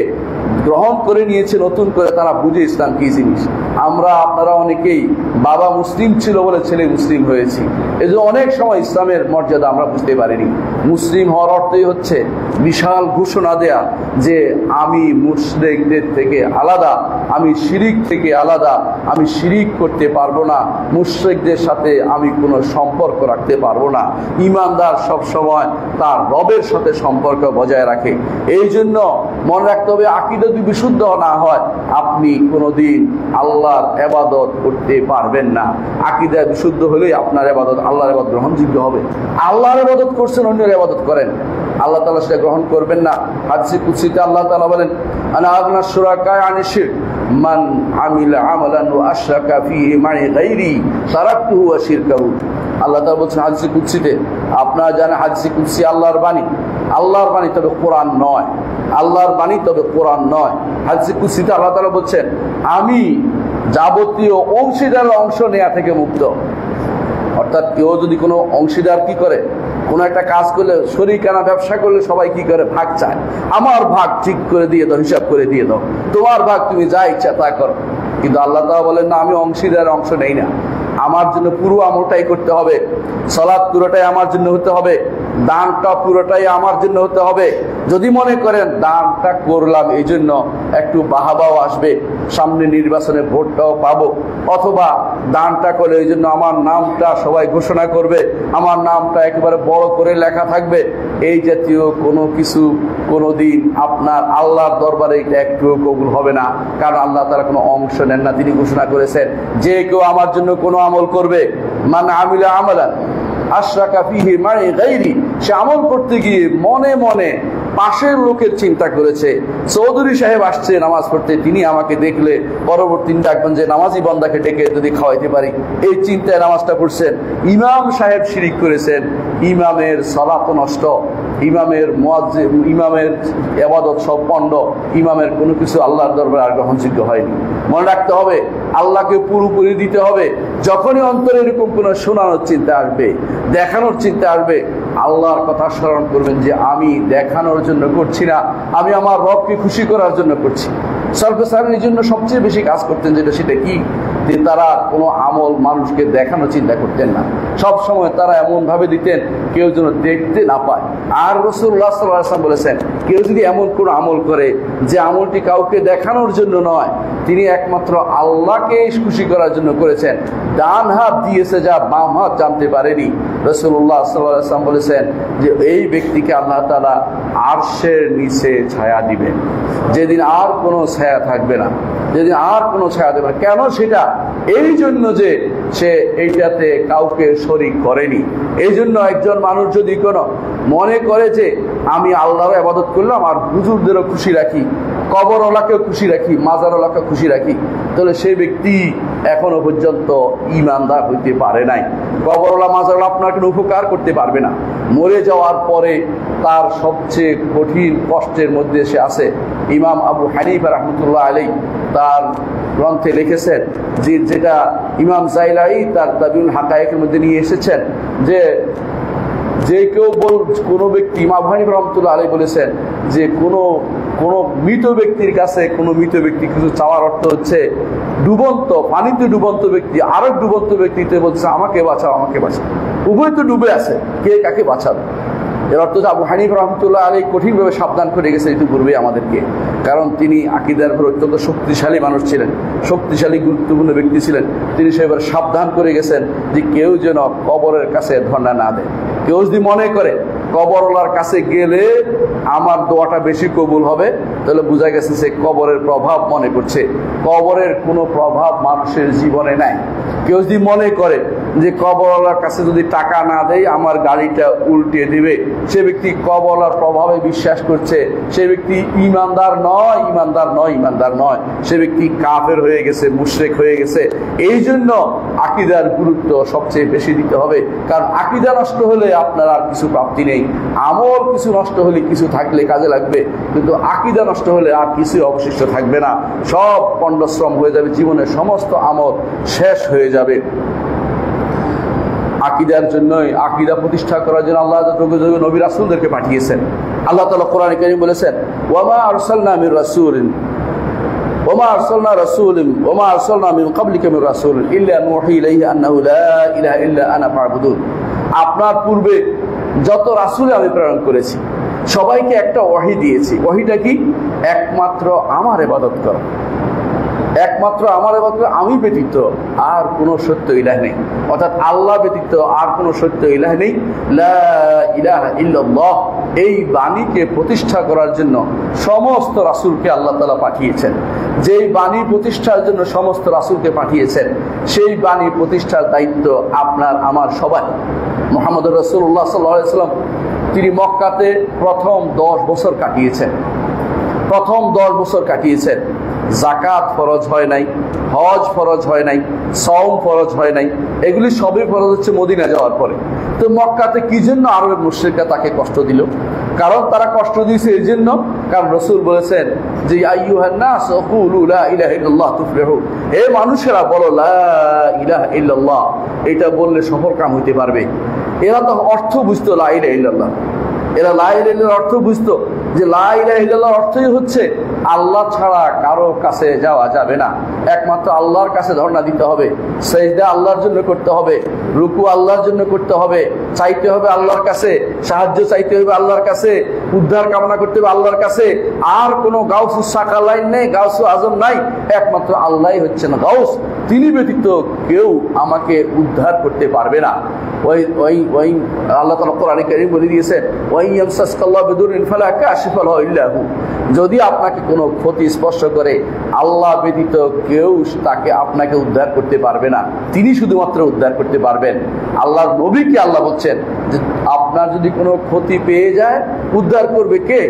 গ্রহণ করে নিয়েছে নতুন করে, তারা বুঝে ইসলাম কি জিনিস। আপনারা অনেকেই বাবা মুসলিম ছিল বলে ছেলে মুসলিম হয়েছি, এই জন্য অনেক সময় ইসলামের মর্যাদা আমরা বুঝতে পারিনি। মুসলিম হওয়ার অর্থই হচ্ছে বিশাল ঘোষণা দেয়া যে আমি মুশরিকদের থেকে আলাদা, আমি শিরিক থেকে আলাদা, আমি শিরিক করতে পারবো না, মুশরিকদের সাথে আমি কোনো সম্পর্ক রাখতে পারবো না। ঈমানদার সব সময় তার রবের সাথে সম্পর্ক বজায় রাখে। এই জন্য মনে রাখতে হবে, আকীদা যদি বিশুদ্ধ না হয় আপনি কোনোদিন আল্লাহর ইবাদত করতে পারবেন না। আকীদা বিশুদ্ধ হলেই আপনার ইবাদত, আল্লাহর ইবাদত গ্রহণযোগ্য হবে। আল্লাহর ইবাদত করছেন, অন্যের ইবাদত করেন, আল্লাহ তাআলা সেটা গ্রহণ করবেন না। হাদিসে কুদসিতে আল্লাহ তাআলা বলেন, আনা আগনা শুরাকা আনিশ শিরক মান আমিলা আমালান ওয়া আশরাকা ফীহি মা'i গায়রি তারাকতুহু ওয়া শিরকাহু। আল্লাহ তাআলা বলেন হাদিসে কুদসিতে, আপনারা জানেন হাদিসে কুদসি আল্লাহর বাণী, আল্লাহর বাণী তবে কোরআন নয়, আল্লাহর বাণী তবে কোরআন নয়। হাদিসে কুদসিতে আল্লাহ তাআলা বলছেন, আমি যাবতীয় অংশীদার অংশ নেয়া থেকে মুক্ত। অর্থাৎ কেউ যদি কোনো অংশীদার কি করে, কোনো একটা কাজ করলে, শরীকানা ব্যবসা করলে সবাই কি করে, ভাগ চায়। আমার ভাগ ঠিক করে দিয়ে দাও, হিসাব করে দিয়ে দাও, তোমার ভাগ তুমি যা ইচ্ছা তা করো। কিন্তু আল্লাহ তাআলা বলেন না, আমি অংশীদার অংশ নেই না, আমার জন্য পুরো আমলটাই করতে হবে, সালাত পুরোটাই আমার জন্য হতে হবে, দানটা পুরোটাই আমার জন্য হতে হবে। যদি মনে করেন দানটা করলাম এই জন্য একটু বাহাবাও আসবে, সামনে নির্বাচনে ভোটটাও পাবো, অথবা দানটা করে এই জন্য আমার নামটা সবাই ঘোষণা করবে, আমার নামটা একেবারে বড় করে লেখা থাকবে, এই জাতীয় কোনো কিছু কোনোদিন আপনার আল্লাহর দরবারে এটা একটুও কবুল হবে না। কারণ আল্লাহ তাআলা কোনো অংশ নেন না। তিনি ঘোষণা করেছেন, যে কেউ আমার জন্য কোনো আমল করবে, মান আমিলা আমালান আশরাকা ফীহি মা'i গায়রি, সে আমল করতে গিয়ে মনে মনে পাশের লোকের চিন্তা করেছে। চৌধুরী সাহেব আসছে নামাজ পড়তে, তিনি আমাকে দেখলে পরবর্তী ডাকবেন যে নামাজি বান্দাকে ডেকে যদি খাওয়াইতে পারি, এই চিন্তায় নামাজটা পড়ছেন। ইমাম সাহেব শিরিক করেছেন, ইমামের সালাত নষ্ট, ইমামের ইবাদত সব পণ্ড, ইমামের কোনো কিছু আল্লাহর দরবারে আর গ্রহণযোগ্য হয়নি। মনে রাখতে হবে, আল্লাহকে পুরোপুরি দিতে হবে। যখনই অন্তরে এরকম কোনো শোনানোর চিন্তা আসবে, দেখানোর চিন্তা আসবে, আল্লাহর কথা স্মরণ করবেন যে আমি দেখানোর জন্য করছি না, আমি আমার রবকে খুশি করার জন্য করছি। সরফে সাহেবের জন্য সবচেয়ে বেশি কাজ করতেন যেটা, সেটা কি, যে তারা কোনো আমল মানুষকে দেখানো চিন্তা করতেন না। সব সময় তারা এমন ভাবে দিতেন কেউ যেন দেখতে না পায়। আর রাসূলুল্লাহ সাল্লাল্লাহু আলাইহি ওয়াসাল্লাম বলেছেন, কেউ যদি এমন কোনো আমল করে যে আমলটি কাউকে দেখানোর জন্য নয়, তিনি একমাত্র আল্লাহকে খুশি করার জন্য করেছেন, ডান হাত দিয়েছে যা বাম হাত জানতে পারেনি। রাসূলুল্লাহ সাল্লাল্লাহু আলাইহি ওয়াসাল্লাম বলেছেন যে এই ব্যক্তিকে আল্লাহ তাআলা আরশের নিচে ছায়া দিবেন, যেদিন আর কোনো ছায়া থাকবে না, যেদিন আর কোনো ছায়া দেবে না। কেন সেটা? এই জন্য যে সে এইটাতে কাউকে শরীক করেনি। এই জন্য একজন মানুষ যদি কোনো মনে করে যে আমি আল্লাহর ইবাদত করলাম আর হুজুরদেরও খুশি রাখি, কবরওয়ালাকেও খুশি রাখি, মাজারওয়ালাকে খুশি রাখি, তাহলে সেই ব্যক্তি এখনো পর্যন্ত ঈমানদার হইতে পারে নাই। কবরওয়ালা মাজারওয়ালা আপনার কোনো উপকার করতে পারবে না। মরে যাওয়ার পরে তার সবচেয়ে কঠিন কষ্টের মধ্যে সে আছে। ইমাম আবু হানিফা রাহমাতুল্লাহ আলাইহি তার গ্রন্থে লিখেছেন, যেটা ইমাম জাইলাই তার তাবিউল হাকায়েকের মধ্যে নিয়ে এসেছেন, যে কেউ কোনো ব্যক্তি, ইমাম আবু হানিফা রাহমাতুল্লাহ আলাইহি বলেছেন যে কোনো মৃত ব্যক্তির কাছে কোনো মৃত ব্যক্তি কিছু চাওয়ার অর্থ হচ্ছে ডুবন্ত পানিতে ডুবন্ত ব্যক্তি আরেক ডুবন্ত ব্যক্তিতে বলছে আমাকে বাঁচাও, আমাকে বাঁচাও, উভয় তো ডুবে আছে, কে কাকে বাঁচাবে। এর অর্থ আবু হানিফা রাহমাতুল্লাহ আলাইহি কঠিনভাবে সাবধান করে গেছে ইতিপূর্বে আমাদেরকে, কারণ তিনি আকীদার উপর অত্যন্ত শক্তিশালী মানুষ ছিলেন, শক্তিশালী গুরুত্বপূর্ণ ব্যক্তি ছিলেন। তিনি সেবার সাবধান করে গেছেন যে কেউ যেন কবরের কাছে ধর্ণা না দেয়। কেউ যদি মনে করে কবরওয়ালার কাছে গেলে আমার দোয়াটা বেশি কবুল হবে, তাহলে বোঝা গেছে সে কবরের প্রভাব মনে করছে। কবরের কোনো প্রভাব মানুষের জীবনে নাই। কেউ যদি মনে করে যে কবরওয়ালার কাছে যদি টাকা না দেয় আমার গাড়িটা উল্টে দিবে, সে ব্যক্তি কবরওয়ালার প্রভাবে বিশ্বাস করছে, সে ব্যক্তি ঈমানদার নয়, ঈমানদার নয়, ঈমানদার নয়, সে ব্যক্তি কাফের হয়ে গেছে, মুশরিক হয়ে গেছে। এই জন্য আকীদার গুরুত্ব সবচেয়ে বেশি দিতে হবে, কারণ আকীদা নষ্ট হলে আপনার আর কিছু প্রাপ্তি নেই। আমল কিছু নষ্ট হলে কিছু থাকলে কাজে লাগবে, কিন্তু আকীদা নষ্ট হলে আর কিছু অবশিষ্ট থাকবে না, সব পণ্ডশ্রম হয়ে যাবে, জীবনের সমস্ত আমল শেষ হয়ে যাবে। আকীদার জন্যই, আকীদা প্রতিষ্ঠা করার জন্য আল্লাহ যোগ্য যোগ্য নবী রাসূলদেরকে পাঠিয়েছেন। আল্লাহ তাআলা কোরআনে কারীম বলেছেন, ওয়ামা আরসালনা মির রাসূলিন ওয়ামা আরসালনা রাসূলিন ওয়ামা আরসালনা মিন ক্বাবলিকা মির রাসূলিন ইল্লা নুহি ইলাইহি আন্নাহু লা ইলাহা ইল্লা আনা ফা'বুদুন। আপনার পূর্বে যত রাসূল আমি প্রেরণ করেছি সবাইকে একটা ওহী দিয়েছি। ওহীটা কি? একমাত্র আমার ইবাদত করো, একমাত্র আমার ইবাদত করো, আমি ব্যতীত আর কোনো সত্য ইলাহ নেই, অর্থাৎ আল্লাহ ব্যতীত আর কোনো সত্য ইলাহ নেই। লা ইলাহা ইল্লাল্লাহ, এই বাণীকে প্রতিষ্ঠা করার জন্য সমস্ত রাসূলকে আল্লাহ তাআলা পাঠিয়েছেন। যেই বাণী প্রতিষ্ঠার জন্য সমস্ত রাসূলকে পাঠিয়েছেন, সেই বাণী প্রতিষ্ঠার দায়িত্ব আপনার আমার সবার। মুহাম্মদুর রাসূলুল্লাহ সাল্লাল্লাহু আলাইহি ওয়াসাল্লাম তিনি মক্কাতে প্রথম 10 বছর কাটিয়েছেন। প্রথম 10 বছর কাটিয়েছেন। যাকাত ফরজ হয় নাই, হজ ফরজ হয় নাই, সওম ফরজ হয় নাই, এগুলি সবই ফরজ হচ্ছে মদিনা যাওয়ার পরে। তো মক্কাতে কি জন্য আরবের মুশরিকরা তাকে কষ্ট দিল? কারণ তারা কষ্ট দিয়েছে এই জন্য, কারণ রাসূল বলেছেন যে আইয়ুহান নাস কুলু লা ইলাহা ইল্লাল্লাহ তুফলিহু, হে মানুষেরা বলো লা ইলাহা ইল্লাল্লাহ, এটা বললে সফল কাম হইতে পারবে। এরা তো অর্থ বুঝতো লা ইলাহা ইল্লাল্লাহ, এরা লা ইলাহা ইল্লাল্লাহর অর্থ বুঝতো যে লা ইলাহা ইল্লাল্লাহর অর্থই হচ্ছে আল্লাহ ছাড়া কারো কাছে যাওয়া যাবে না, একমাত্র আল্লাহর কাছে ধর্ণা দিতে হবে, সেজদা আল্লাহর জন্য করতে হবে, রুকু আল্লাহর জন্য করতে হবে, চাইতে হবে আল্লাহর কাছে, সাহায্য চাইতে হবে আল্লাহর কাছে, উদ্ধার কামনা করতে হবে আল্লাহর কাছে। আর কোনো গাউসুস সাকালাইন নেই, গাউসুল আজম নাই, একমাত্র আল্লাহই হচ্ছেন গাউস, তিনি ব্যতীত কেউ আমাকে উদ্ধার করতে পারবে না। ওই ওই ওই আল্লাহ তাআলা কোরআনে কারীম বলে দিয়েছেন, ওয়াই ইয়ামসাসকাল্লাহু বিদুররিন ফালা কাশিফা লাহু ইল্লা হু, যদি আপনাকে কোনো ক্ষতি স্পর্শ করে আল্লাহ ব্যতীত কেউ তাকে আপনাকে উদ্ধার করতে পারবে না, তিনি শুধুমাত্র উদ্ধার করতে পারবেন। আল্লাহর নবীকে আল্লাহ বলছেন যে আপনার যদি কোনো ক্ষতি পেয়ে যায় উদ্ধার করবে কে?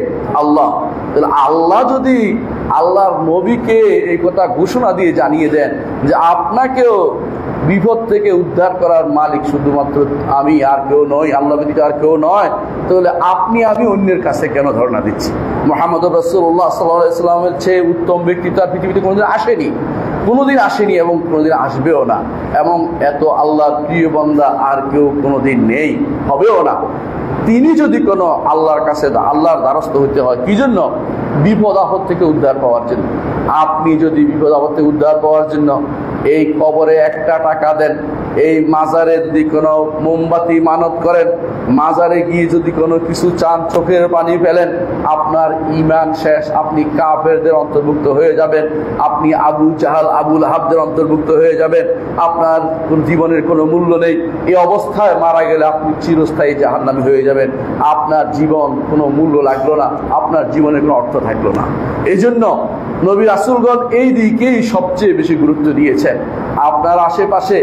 আল্লাহ। তাহলে আল্লাহ যদি আল্লাহর নবীকে এই কথা ঘোষণা দিয়ে জানিয়ে দেন যে আপনাকেও বিপদ থেকে উদ্ধার করার মালিক শুধুমাত্র আমি, আর কেউ নয়, আল্লাহ ব্যতীত আর কেউ নয়, তাহলে আপনি আমি অন্যের কাছে কেন ধর্ণা দিচ্ছি? মুহাম্মদুর রাসূলুল্লাহ সাল্লাল্লাহু আলাইহি ওয়াসাল্লামের চেয়ে উত্তম ব্যক্তি তার পৃথিবীতে কোনোদিন আসেনি, কোনোদিন আসেনি এবং কোনোদিন আসবেও না, এবং এত আল্লাহর প্রিয় বান্দা আর কেউ কোনোদিন নেই, হবেও না। তিনি যদি কোনো আল্লাহর কাছে আল্লাহর দ্বারস্থ হইতে হয় কি জন্য? বিপদ আপদ থেকে উদ্ধার পাওয়ার জন্য। আপনি যদি বিপদ আপদ থেকে উদ্ধার পাওয়ার জন্য এই কবরে 1টা টাকা দেন, এই মাজারে যদি কোনো মোমবাতি মানত করেন, মাজারে গিয়ে যদি কোনো কিছু চান, চোখের পানি ফেলেন, আপনার ঈমান শেষ, আপনি কাফেরদের অন্তর্ভুক্ত হয়ে যাবেন, আপনি আবু জাহাল আবু লাহাবদের অন্তর্ভুক্ত হয়ে যাবেন, আপনার কোন জীবনের কোনো মূল্য নেই। এই অবস্থায় মারা গেলে আপনি চিরস্থায়ী জাহান্নামী হয়ে যাবেন, আপনার জীবন কোনো মূল্য লাগলো না, আপনার জীবনের কোনো অর্থ থাকলো না। এই জন্য নবী রাসূলগণ এই দিকেই সবচেয়ে বেশি গুরুত্ব দিয়েছেন। আপনার আশেপাশে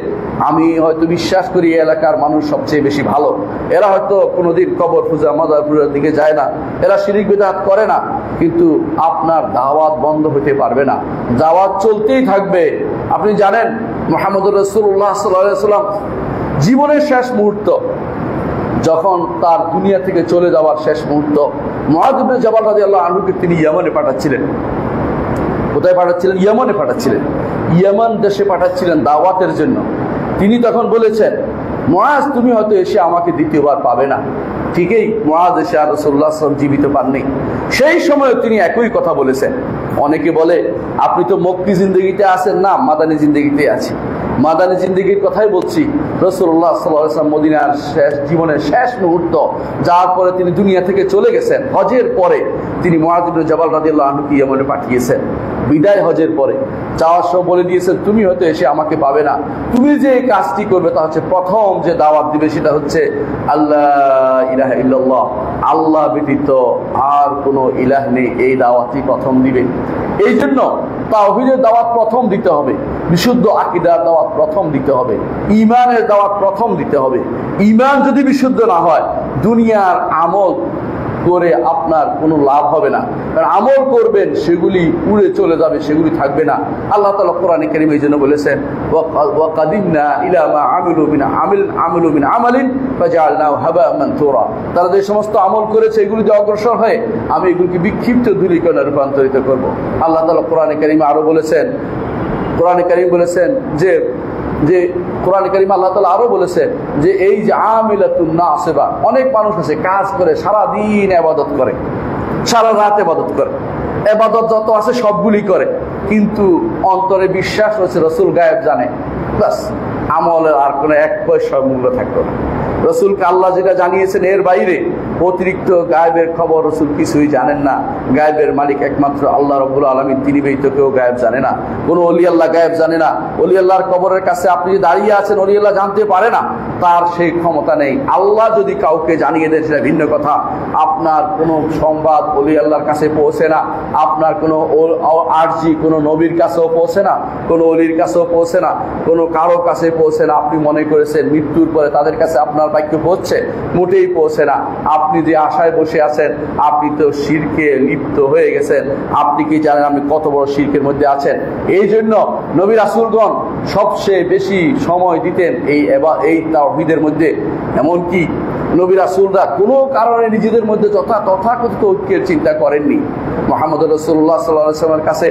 আমি হয়তো বিশ্বাস করি এই এলাকার মানুষ সবচেয়ে বেশি ভালো, এরা হয়তো কোনোদিন কবর পূজা মাজার পূজার দিকে যায় না, এরা শিরিক বিদআত করে না, কিন্তু আপনার দাওয়াত বন্ধ হতে পারবে না, দাওয়াত চলতেই থাকবে। আপনি জানেন মুহাম্মদুর রাসূলুল্লাহ সাল্লাল্লাহু আলাইহি ওয়াসাল্লাম জীবনের শেষ মুহূর্ত, যখন তার দুনিয়া থেকে চলে যাওয়ার শেষ মুহূর্ত, মুআয ইবনে জাবাল রাদিয়াল্লাহু আনহুকে তিনি ইয়ামানে পাঠাচ্ছিলেন। কোথায় পাঠাচ্ছিলেন? ইয়ামানে পাঠাচ্ছিলেন। ইয়ামান দেশে পাঠাচ্ছিলেন দাওয়াতের জন্য। তিনি তখন বলেছেন, মুআয তুমি হয়তো এসে আমাকে দ্বিতীয়বার পাবে না। ঠিকই, মুআয এসে আর রাসূলুল্লাহ সাল্লাল্লাহু আলাইহি ওয়াসাল্লাম জীবিত পাননি। সেই সময় তিনি একই কথা বলেছেন। অনেকে বলে আপনি তো মক্কি জিন্দেগিতে আছেন, না মাদানী জিন্দেগিতে আছি। মাদানী জিন্দেগির কথাই বলছি। রাসূলুল্লাহ সাল্লাল্লাহু আলাইহি ওয়াসাল্লাম মদিনার শেষ জীবনের শেষ মুহূর্ত, যার পরে তিনি দুনিয়া থেকে চলে গেছেন, হজের পরে তিনি মুআয ইবনে জাবাল রাদিয়াল্লাহু আনহুকে ইয়ামানে পাঠিয়েছেন। বিদায় হজের পরে যাওয়ার সময় বলে দিয়েছেন, তুমি হয়তো এসে আমাকে পাবে না, তুমি যে এই কাজটি করবে তা হচ্ছে প্রথম যে দাওয়াত দিবে সেটা হচ্ছে আল্লাহ ইলাহা ইল্লাল্লাহ, আল্লাহ ব্যতীত আর কোনো ইলাহ নেই, এই দাওয়াতই প্রথম দিবে। এই জন্য তাওহীদের দাওয়াত প্রথম দিতে হবে, বিশুদ্ধ আকীদার দাওয়াত প্রথম দিতে হবে, ঈমানের দাওয়াত প্রথম দিতে হবে। ঈমান যদি বিশুদ্ধ না হয়, দুনিয়ার আমল করে আপনার কোনো লাভ হবে না, কারণ আমল করবেন সেগুলি উড়ে চলে যাবে, সেগুলি থাকবে না। আল্লাহ তাআলা কোরআনে কারীমে এই জন্য বলেছেন ওয়া কাদিমনা ইলা মা আমিলু মিন আমালিন ফাজআলনাহু হাবা'আন মানথুরা। তারা যে সমস্ত আমল করেছে এগুলি যে অগ্রসর হয়ে আমি এগুলিকে বিক্ষিপ্ত ধূলিকণায় রূপান্তরিত করব। আল্লাহ তাআলা কোরআনে কারীমে আরো বলেছেন, কোরআনে কারীম বলেছেন যে কোরআনে কারীমে আল্লাহ তাআলা আরো বলেছেন যে এই যে আমিলাতুন নাসিবা, অনেক মানুষ আছে কাজ করে সারা দিন ইবাদত করে, সারা রাত ইবাদত করে, ইবাদত যত আছে সবগুলি করে, কিন্তু অন্তরে বিশ্বাস হচ্ছে রাসূল গায়েব জানে, বাস আমলের আর কোনো এক পয়সা মূল্য থাকতো না। রাসূলকে আল্লাহ যেটা জানিয়েছেন এর বাইরে অতিরিক্ত গায়েবের খবর রাসূল কিছুই জানেন না। গায়েবের মালিক একমাত্র আল্লাহ রাব্বুল আলামিন, তিনি ব্যতীত কেউ গায়েব জানে না। কোনো ওলি আল্লাহ গায়েব জানে না। ওলি আল্লাহর কবরের কাছে আপনি যে দাঁড়িয়ে আছেন ওলি আল্লাহ জানতে পারে না, তার সেই ক্ষমতা নেই। আল্লাহ যদি কাউকে জানিয়ে দেন সেটা ভিন্ন কথা। আপনার কোনো সংবাদ ওলি আল্লাহর কাছে পৌঁছে না, আপনার কোনো আরজি কোনো নবীর কাছেও পৌঁছে না, কোনো ওলির কাছেও পৌঁছে না, কোনো কারো কাছে পৌঁছে না। আপনি মনে করেছেন মৃত্যুর পরে তাদের কাছে আপনার বাক্য পৌঁছছে, মোটেই পৌঁছে না। আপনি যে আশায় বসে আছেন আপনি তো শিরকে লিপ্ত হয়ে গেছেন। আপনি কি জানেন আপনি কত বড় শিরকের মধ্যে আছেন? এই জন্য নবী রাসূলগণ সবচেয়ে বেশি সময় দিতেন এই তাওহীদের মধ্যে। এমনকি নবী রাসূলরা কোনো কারণে নিজেদের মধ্যে তথাকথিত ঐক্যের চিন্তা করেননি। মুহাম্মদ রাসূলুল্লাহ সাল্লাল্লাহু আলাইহি ওয়াসাল্লামের কাছে